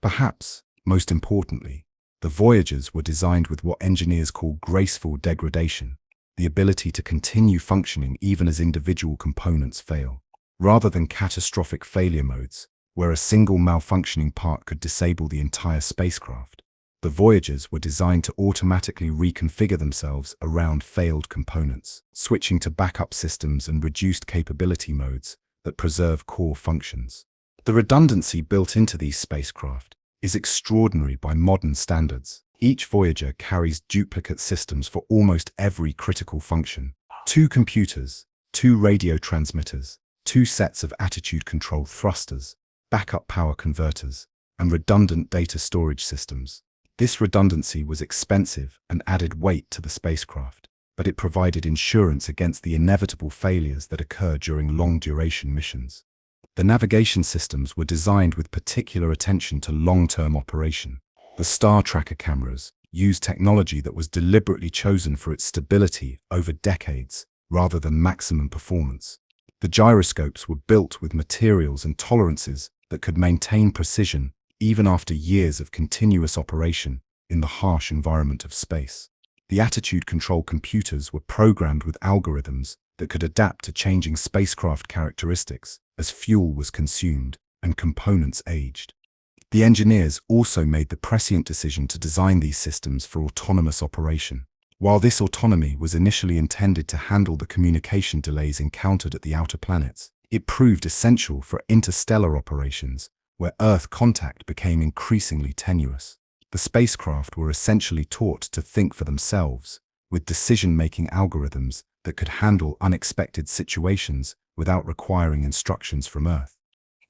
A: Perhaps, most importantly, the Voyagers were designed with what engineers call graceful degradation, the ability to continue functioning even as individual components fail, rather than catastrophic failure modes, where a single malfunctioning part could disable the entire spacecraft. The Voyagers were designed to automatically reconfigure themselves around failed components, switching to backup systems and reduced capability modes that preserve core functions. The redundancy built into these spacecraft is extraordinary by modern standards. Each Voyager carries duplicate systems for almost every critical function. 2 computers, 2 radio transmitters, 2 sets of attitude control thrusters, backup power converters, and redundant data storage systems. This redundancy was expensive and added weight to the spacecraft, but it provided insurance against the inevitable failures that occur during long-duration missions. The navigation systems were designed with particular attention to long-term operation. The star tracker cameras used technology that was deliberately chosen for its stability over decades rather than maximum performance. The gyroscopes were built with materials and tolerances that could maintain precision even after years of continuous operation in the harsh environment of space. The attitude control computers were programmed with algorithms that could adapt to changing spacecraft characteristics as fuel was consumed and components aged. The engineers also made the prescient decision to design these systems for autonomous operation. While this autonomy was initially intended to handle the communication delays encountered at the outer planets, it proved essential for interstellar operations where Earth contact became increasingly tenuous. The spacecraft were essentially taught to think for themselves, with decision-making algorithms that could handle unexpected situations without requiring instructions from Earth.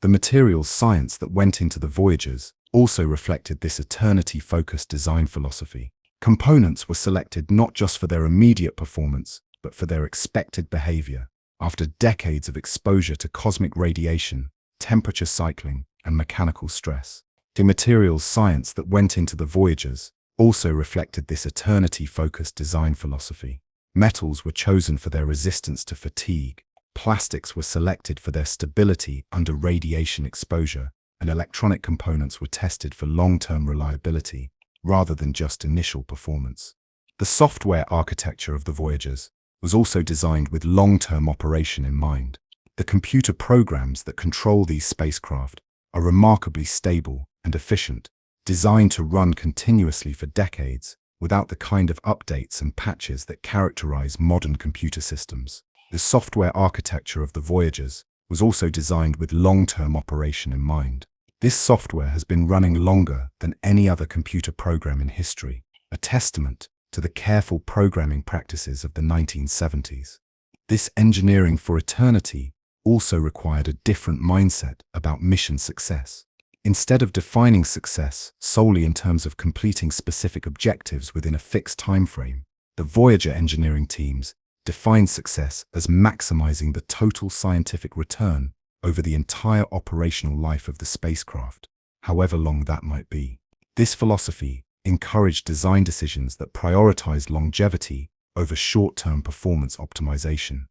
A: The materials science that went into the Voyagers also reflected this eternity-focused design philosophy. Components were selected not just for their immediate performance, but for their expected behavior. After decades of exposure to cosmic radiation, temperature cycling, and mechanical stress, the materials science that went into the Voyagers also reflected this eternity-focused design philosophy. Metals were chosen for their resistance to fatigue, plastics were selected for their stability under radiation exposure, and electronic components were tested for long-term reliability rather than just initial performance. The software architecture of the Voyagers was also designed with long-term operation in mind. The computer programs that control these spacecraft are remarkably stable and efficient, designed to run continuously for decades without the kind of updates and patches that characterize modern computer systems. The software architecture of the Voyagers was also designed with long-term operation in mind. This software has been running longer than any other computer program in history, a testament to the careful programming practices of the 1970s. This engineering for eternity also required a different mindset about mission success. Instead of defining success solely in terms of completing specific objectives within a fixed time frame, the Voyager engineering teams defined success as maximizing the total scientific return over the entire operational life of the spacecraft, however long that might be. This philosophy encouraged design decisions that prioritized longevity over short-term performance optimization.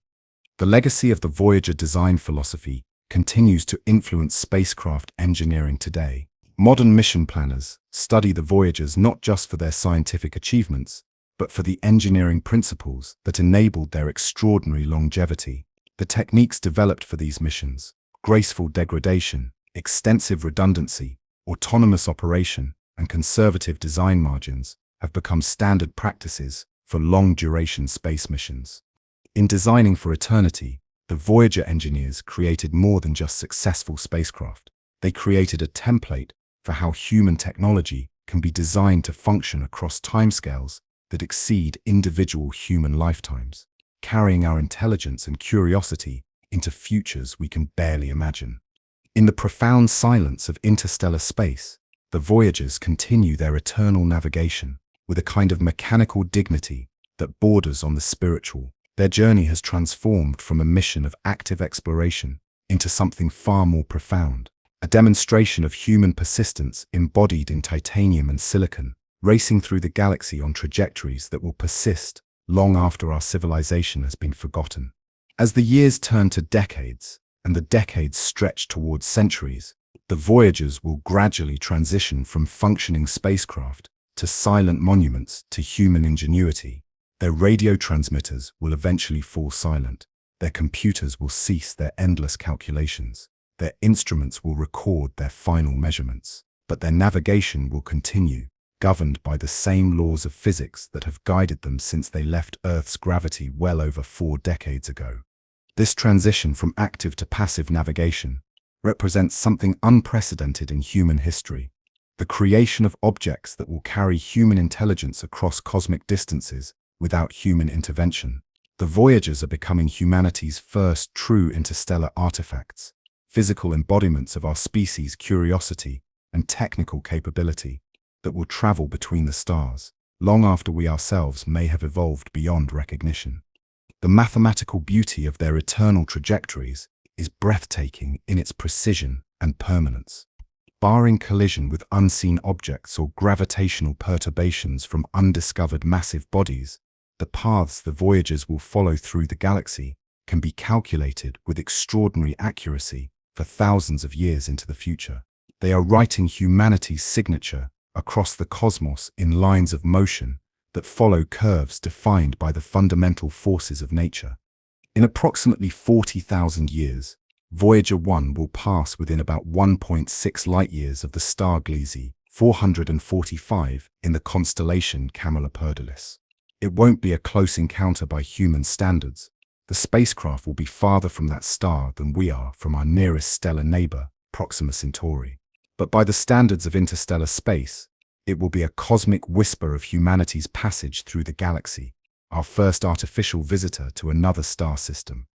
A: The legacy of the Voyager design philosophy continues to influence spacecraft engineering today. Modern mission planners study the Voyagers not just for their scientific achievements, but for the engineering principles that enabled their extraordinary longevity. The techniques developed for these missions, graceful degradation, extensive redundancy, autonomous operation, and conservative design margins, have become standard practices for long-duration space missions. In designing for eternity, the Voyager engineers created more than just successful spacecraft. They created a template for how human technology can be designed to function across timescales that exceed individual human lifetimes, carrying our intelligence and curiosity into futures we can barely imagine. In the profound silence of interstellar space, the Voyagers continue their eternal navigation with a kind of mechanical dignity that borders on the spiritual. Their journey has transformed from a mission of active exploration into something far more profound, a demonstration of human persistence embodied in titanium and silicon, racing through the galaxy on trajectories that will persist long after our civilization has been forgotten. As the years turn to decades, and the decades stretch towards centuries, the Voyagers will gradually transition from functioning spacecraft to silent monuments to human ingenuity. Their radio transmitters will eventually fall silent. Their computers will cease their endless calculations. Their instruments will record their final measurements. But their navigation will continue, governed by the same laws of physics that have guided them since they left Earth's gravity well over 4 decades ago. This transition from active to passive navigation represents something unprecedented in human history, the creation of objects that will carry human intelligence across cosmic distances without human intervention. The Voyagers are becoming humanity's first true interstellar artifacts, physical embodiments of our species' curiosity and technical capability that will travel between the stars, long after we ourselves may have evolved beyond recognition. The mathematical beauty of their eternal trajectories is breathtaking in its precision and permanence. Barring collision with unseen objects or gravitational perturbations from undiscovered massive bodies, the paths the Voyagers will follow through the galaxy can be calculated with extraordinary accuracy for thousands of years into the future. They are writing humanity's signature across the cosmos in lines of motion that follow curves defined by the fundamental forces of nature. In approximately 40,000 years, Voyager 1 will pass within about 1.6 light-years of the star Gliese 445 in the constellation Camelopardalis. It won't be a close encounter by human standards. The spacecraft will be farther from that star than we are from our nearest stellar neighbor, Proxima Centauri. But by the standards of interstellar space, it will be a cosmic whisper of humanity's passage through the galaxy, our first artificial visitor to another star system.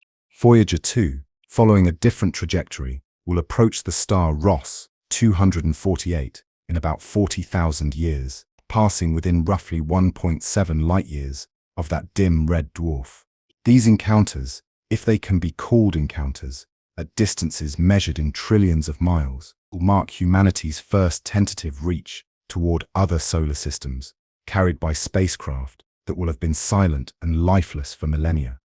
A: Voyager 2, following a different trajectory, will approach the star Ross 248 in about 40,000 years, passing within roughly 1.7 light-years of that dim red dwarf. These encounters, if they can be called encounters, at distances measured in trillions of miles, will mark humanity's first tentative reach toward other solar systems, carried by spacecraft that will have been silent and lifeless for millennia.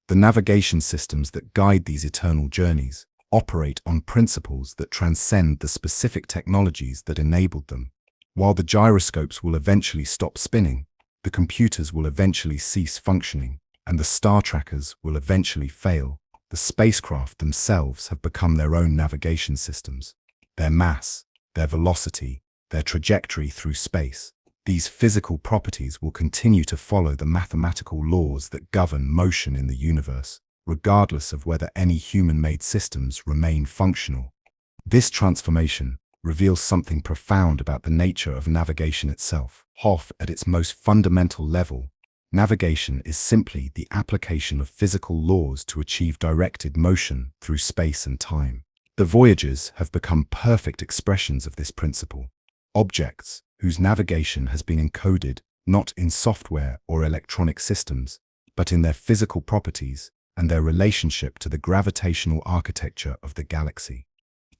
A: The navigation systems that guide these eternal journeys operate on principles that transcend the specific technologies that enabled them. While the gyroscopes will eventually stop spinning, the computers will eventually cease functioning, and the star trackers will eventually fail, the spacecraft themselves have become their own navigation systems. Their mass, their velocity, their trajectory through space, these physical properties will continue to follow the mathematical laws that govern motion in the universe, regardless of whether any human-made systems remain functional. This transformation reveals something profound about the nature of navigation itself. At its most fundamental level, navigation is simply the application of physical laws to achieve directed motion through space and time. The Voyagers have become perfect expressions of this principle. Objects whose navigation has been encoded not in software or electronic systems, but in their physical properties and their relationship to the gravitational architecture of the galaxy.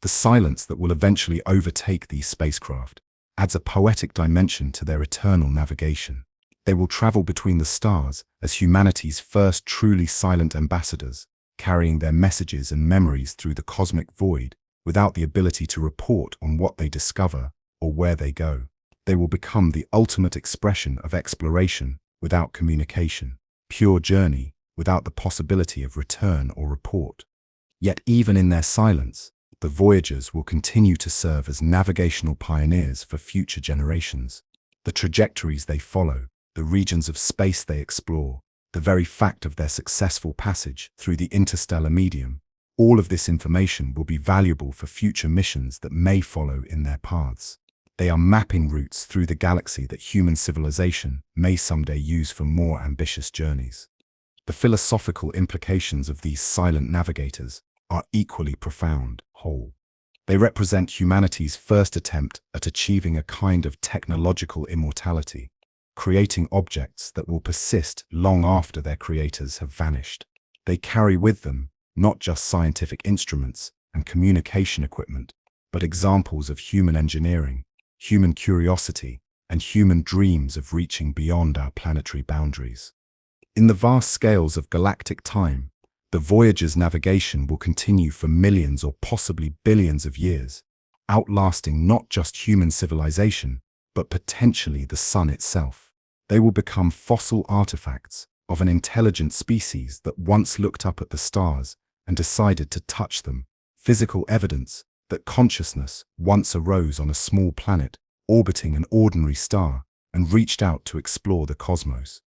A: The silence that will eventually overtake these spacecraft adds a poetic dimension to their eternal navigation. They will travel between the stars as humanity's first truly silent ambassadors, carrying their messages and memories through the cosmic void without the ability to report on what they discover or where they go. They will become the ultimate expression of exploration without communication, pure journey without the possibility of return or report. Yet even in their silence, the Voyagers will continue to serve as navigational pioneers for future generations. The trajectories they follow, the regions of space they explore, the very fact of their successful passage through the interstellar medium, all of this information will be valuable for future missions that may follow in their paths. They are mapping routes through the galaxy that human civilization may someday use for more ambitious journeys. The philosophical implications of these silent navigators are equally profound. They represent humanity's first attempt at achieving a kind of technological immortality, creating objects that will persist long after their creators have vanished. They carry with them not just scientific instruments and communication equipment, but examples of human engineering, human curiosity, and human dreams of reaching beyond our planetary boundaries. In the vast scales of galactic time, the Voyager's navigation will continue for millions or possibly billions of years, outlasting not just human civilization, but potentially the sun itself. They will become fossil artifacts of an intelligent species that once looked up at the stars and decided to touch them, physical evidence that consciousness once arose on a small planet orbiting an ordinary star and reached out to explore the cosmos.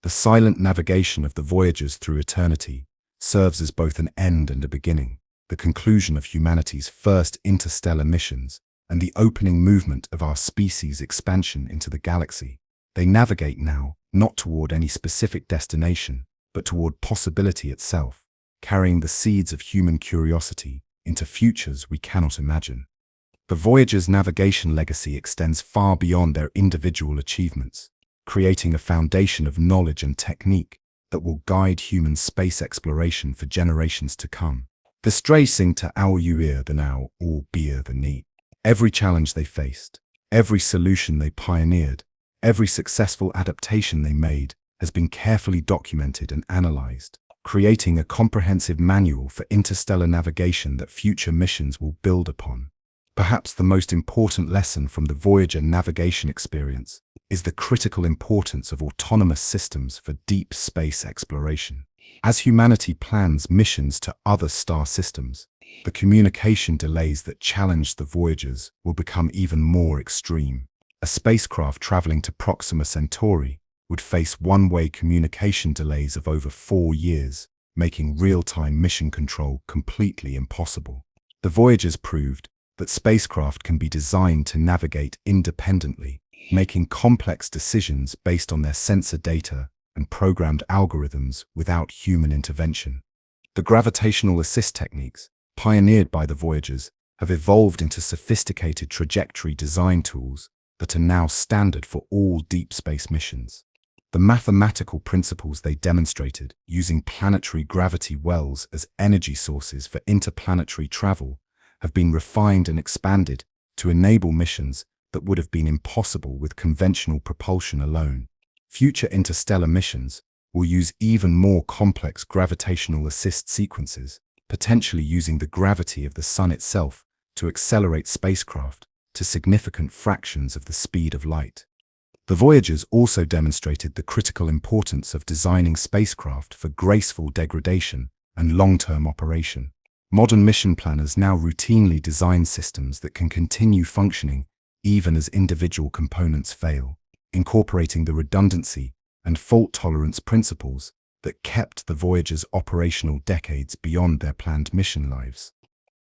A: The silent navigation of the Voyagers through eternity serves as both an end and a beginning, the conclusion of humanity's first interstellar missions and the opening movement of our species' expansion into the galaxy. They navigate now not toward any specific destination, but toward possibility itself, carrying the seeds of human curiosity into futures we cannot imagine. The Voyager's navigation legacy extends far beyond their individual achievements, creating a foundation of knowledge and technique that will guide human space exploration for generations to come. The sträsing till the now or beer the need. Every challenge they faced, every solution they pioneered, every successful adaptation they made has been carefully documented and analyzed, creating a comprehensive manual for interstellar navigation that future missions will build upon. Perhaps the most important lesson from the Voyager navigation experience is the critical importance of autonomous systems for deep space exploration. As humanity plans missions to other star systems, the communication delays that challenged the Voyagers will become even more extreme. A spacecraft traveling to Proxima Centauri would face one-way communication delays of over 4 years, making real-time mission control completely impossible. The Voyagers proved that spacecraft can be designed to navigate independently, making complex decisions based on their sensor data and programmed algorithms without human intervention. The gravitational assist techniques, pioneered by the Voyagers, have evolved into sophisticated trajectory design tools that are now standard for all deep space missions. The mathematical principles they demonstrated, using planetary gravity wells as energy sources for interplanetary travel, have been refined and expanded to enable missions that would have been impossible with conventional propulsion alone. Future interstellar missions will use even more complex gravitational assist sequences, potentially using the gravity of the Sun itself to accelerate spacecraft to significant fractions of the speed of light. The Voyagers also demonstrated the critical importance of designing spacecraft for graceful degradation and long-term operation. Modern mission planners now routinely design systems that can continue functioning even as individual components fail, incorporating the redundancy and fault tolerance principles that kept the Voyagers operational decades beyond their planned mission lives.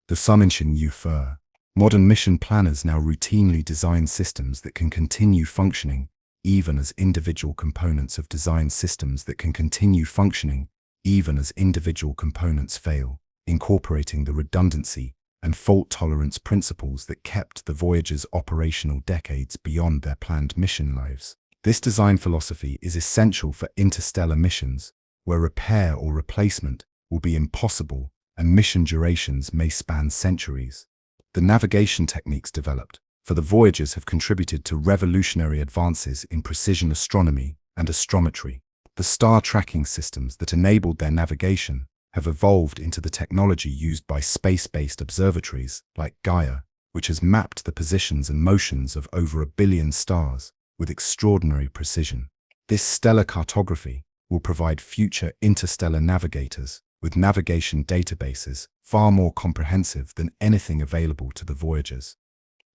A: The Summation U-Fur. Modern mission planners now routinely design systems that can continue functioning even as individual components of design systems that can continue functioning even as individual components fail, incorporating the redundancy and fault tolerance principles that kept the Voyagers operational decades beyond their planned mission lives. This design philosophy is essential for interstellar missions, where repair or replacement will be impossible and mission durations may span centuries. The navigation techniques developed for the Voyagers have contributed to revolutionary advances in precision astronomy and astrometry. The star tracking systems that enabled their navigation have evolved into the technology used by space-based observatories like Gaia, which has mapped the positions and motions of over 1 billion stars with extraordinary precision. This stellar cartography will provide future interstellar navigators with navigation databases far more comprehensive than anything available to the Voyagers.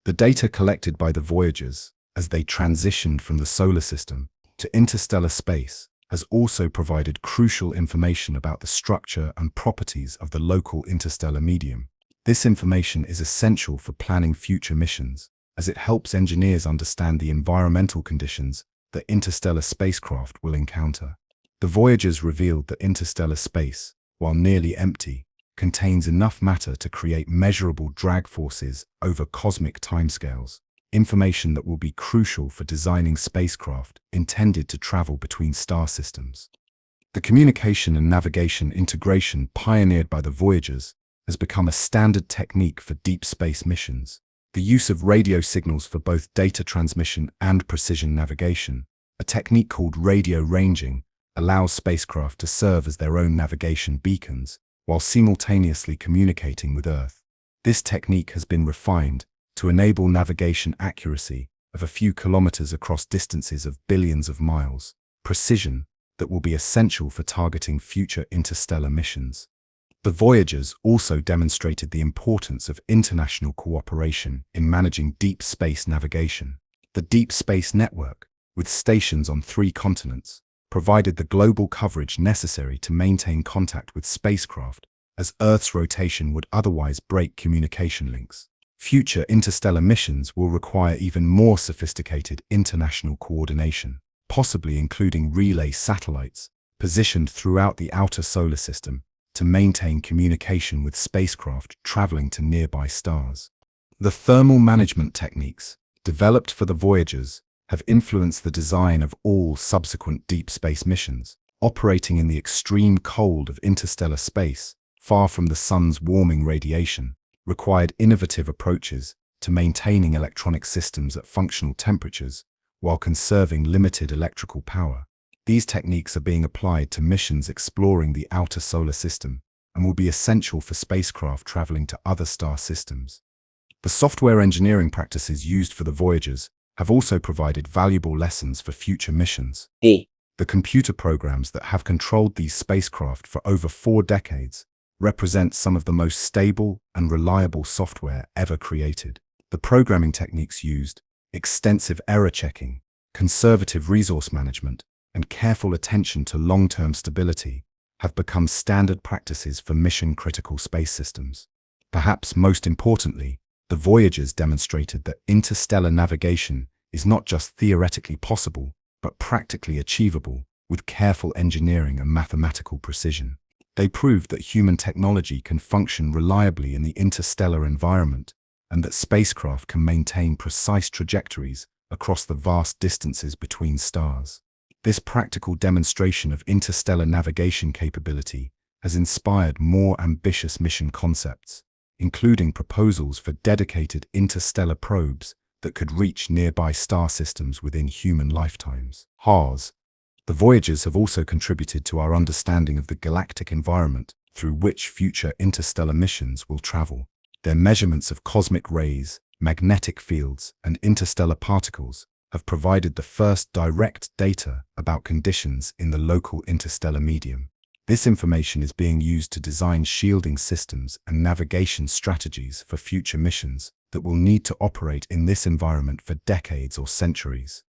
A: The data collected by the Voyagers as they transitioned from the solar system to interstellar space has also provided crucial information about the structure and properties of the local interstellar medium. This information is essential for planning future missions, as it helps engineers understand the environmental conditions that interstellar spacecraft will encounter. The Voyagers revealed that interstellar space, while nearly empty, contains enough matter to create measurable drag forces over cosmic timescales, information that will be crucial for designing spacecraft intended to travel between star systems. The communication and navigation integration pioneered by the Voyagers has become a standard technique for deep space missions. The use of radio signals for both data transmission and precision navigation, a technique called radio ranging, allows spacecraft to serve as their own navigation beacons while simultaneously communicating with Earth. This technique has been refined to enable navigation accuracy of a few kilometers across distances of billions of miles, precision that will be essential for targeting future interstellar missions. The Voyagers also demonstrated the importance of international cooperation in managing deep space navigation. The Deep Space Network, with stations on 3 continents, provided the global coverage necessary to maintain contact with spacecraft, as Earth's rotation would otherwise break communication links. Future interstellar missions will require even more sophisticated international coordination, possibly including relay satellites positioned throughout the outer solar system to maintain communication with spacecraft traveling to nearby stars. The thermal management techniques developed for the Voyagers have influenced the design of all subsequent deep space missions. Operating in the extreme cold of interstellar space, far from the sun's warming radiation, required innovative approaches to maintaining electronic systems at functional temperatures while conserving limited electrical power. These techniques are being applied to missions exploring the outer solar system and will be essential for spacecraft traveling to other star systems. The software engineering practices used for the Voyagers have also provided valuable lessons for future missions. The computer programs that have controlled these spacecraft for over 4 decades represent some of the most stable and reliable software ever created. The programming techniques used, extensive error checking, conservative resource management, and careful attention to long-term stability, have become standard practices for mission-critical space systems. Perhaps most importantly, The Voyagers demonstrated that interstellar navigation is not just theoretically possible, but practically achievable with careful engineering and mathematical precision. They proved that human technology can function reliably in the interstellar environment and that spacecraft can maintain precise trajectories across the vast distances between stars. This practical demonstration of interstellar navigation capability has inspired more ambitious mission concepts, including proposals for dedicated interstellar probes that could reach nearby star systems within human lifetimes. The Voyagers have also contributed to our understanding of the galactic environment through which future interstellar missions will travel. Their measurements of cosmic rays, magnetic fields, and interstellar particles have provided the first direct data about conditions in the local interstellar medium. This information is being used to design shielding systems and navigation strategies for future missions that will need to operate in this environment for decades or centuries.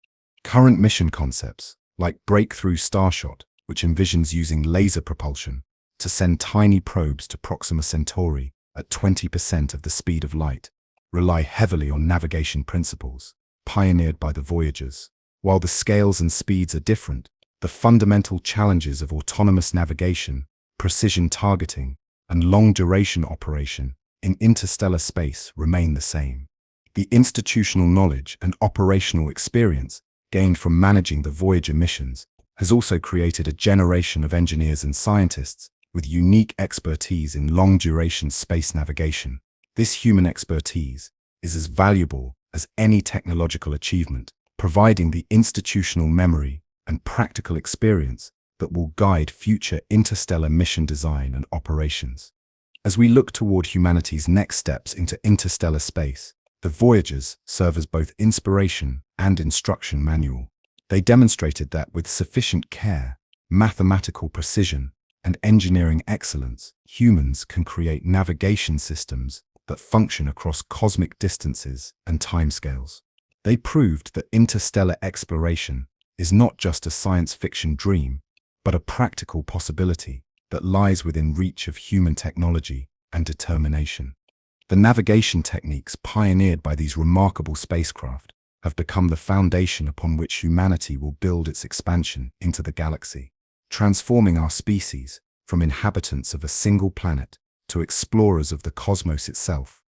A: Current mission concepts, like Breakthrough Starshot, which envisions using laser propulsion to send tiny probes to Proxima Centauri at 20% of the speed of light, rely heavily on navigation principles pioneered by the Voyagers. While the scales and speeds are different, the fundamental challenges of autonomous navigation, precision targeting, and long-duration operation in interstellar space remain the same. The institutional knowledge and operational experience gained from managing the Voyager missions has also created a generation of engineers and scientists with unique expertise in long-duration space navigation. This human expertise is as valuable as any technological achievement, providing the institutional memory and practical experience that will guide future interstellar mission design and operations. As we look toward humanity's next steps into interstellar space, the Voyagers serve as both inspiration and instruction manual. They demonstrated that with sufficient care, mathematical precision, and engineering excellence, humans can create navigation systems that function across cosmic distances and timescales. They proved that interstellar exploration is not just a science fiction dream, but a practical possibility that lies within reach of human technology and determination. The navigation techniques pioneered by these remarkable spacecraft have become the foundation upon which humanity will build its expansion into the galaxy, transforming our species from inhabitants of a single planet to explorers of the cosmos itself.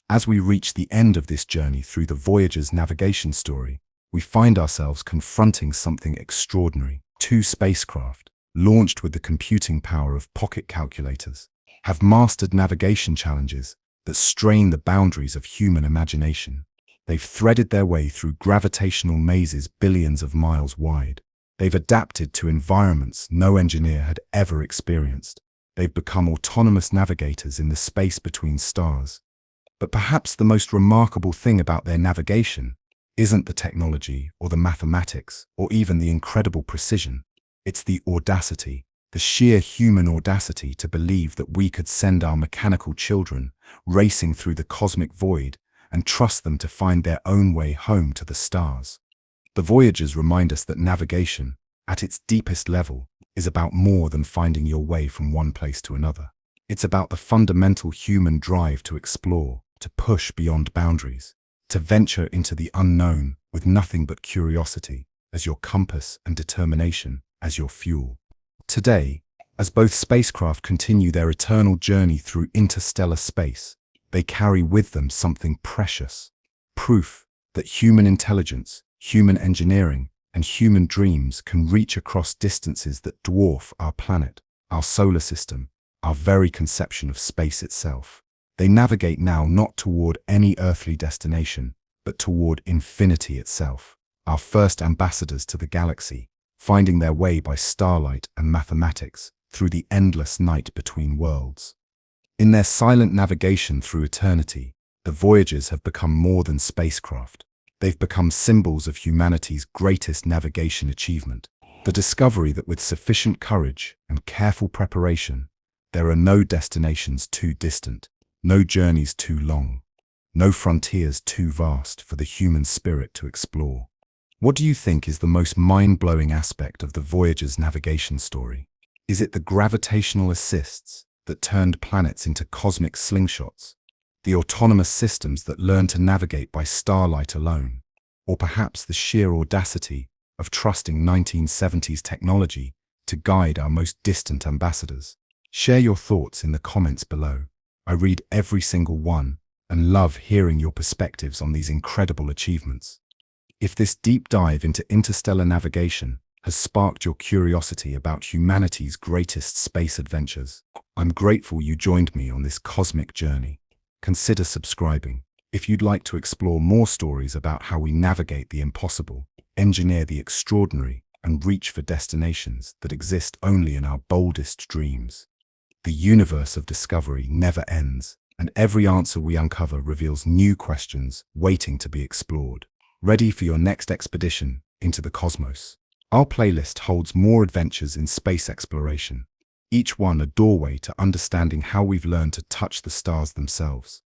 A: As we reach the end of this journey through the Voyager's navigation story, we find ourselves confronting something extraordinary. Two spacecraft, launched with the computing power of pocket calculators, have mastered navigation challenges that strain the boundaries of human imagination. They've threaded their way through gravitational mazes billions of miles wide. They've adapted to environments no engineer had ever experienced. They've become autonomous navigators in the space between stars. But perhaps the most remarkable thing about their navigation isn't the technology or the mathematics or even the incredible precision. It's the audacity, the sheer human audacity to believe that we could send our mechanical children racing through the cosmic void and trust them to find their own way home to the stars. The Voyagers remind us that navigation, at its deepest level, is about more than finding your way from one place to another. It's about the fundamental human drive to explore, to push beyond boundaries, to venture into the unknown with nothing but curiosity as your compass and determination as your fuel. Today, as both spacecraft continue their eternal journey through interstellar space, they carry with them something precious, proof that human intelligence, human engineering, and human dreams can reach across distances that dwarf our planet, our solar system, our very conception of space itself. They navigate now not toward any earthly destination, but toward infinity itself, our first ambassadors to the galaxy, finding their way by starlight and mathematics through the endless night between worlds. In their silent navigation through eternity, the Voyagers have become more than spacecraft. They've become symbols of humanity's greatest navigation achievement, the discovery that with sufficient courage and careful preparation, there are no destinations too distant, no journeys too long, no frontiers too vast for the human spirit to explore. What do you think is the most mind-blowing aspect of the Voyager's navigation story? Is it the gravitational assists that turned planets into cosmic slingshots? the autonomous systems that learn to navigate by starlight alone, or perhaps the sheer audacity of trusting 1970s technology to guide our most distant ambassadors. Share your thoughts in the comments below. I read every single one and love hearing your perspectives on these incredible achievements. If this deep dive into interstellar navigation has sparked your curiosity about humanity's greatest space adventures, I'm grateful you joined me on this cosmic journey. Consider subscribing if you'd like to explore more stories about how we navigate the impossible, engineer the extraordinary, and reach for destinations that exist only in our boldest dreams. The universe of discovery never ends, and every answer we uncover reveals new questions waiting to be explored. Ready for your next expedition into the cosmos? Our playlist holds more adventures in space exploration, each one a doorway to understanding how we've learned to touch the stars themselves.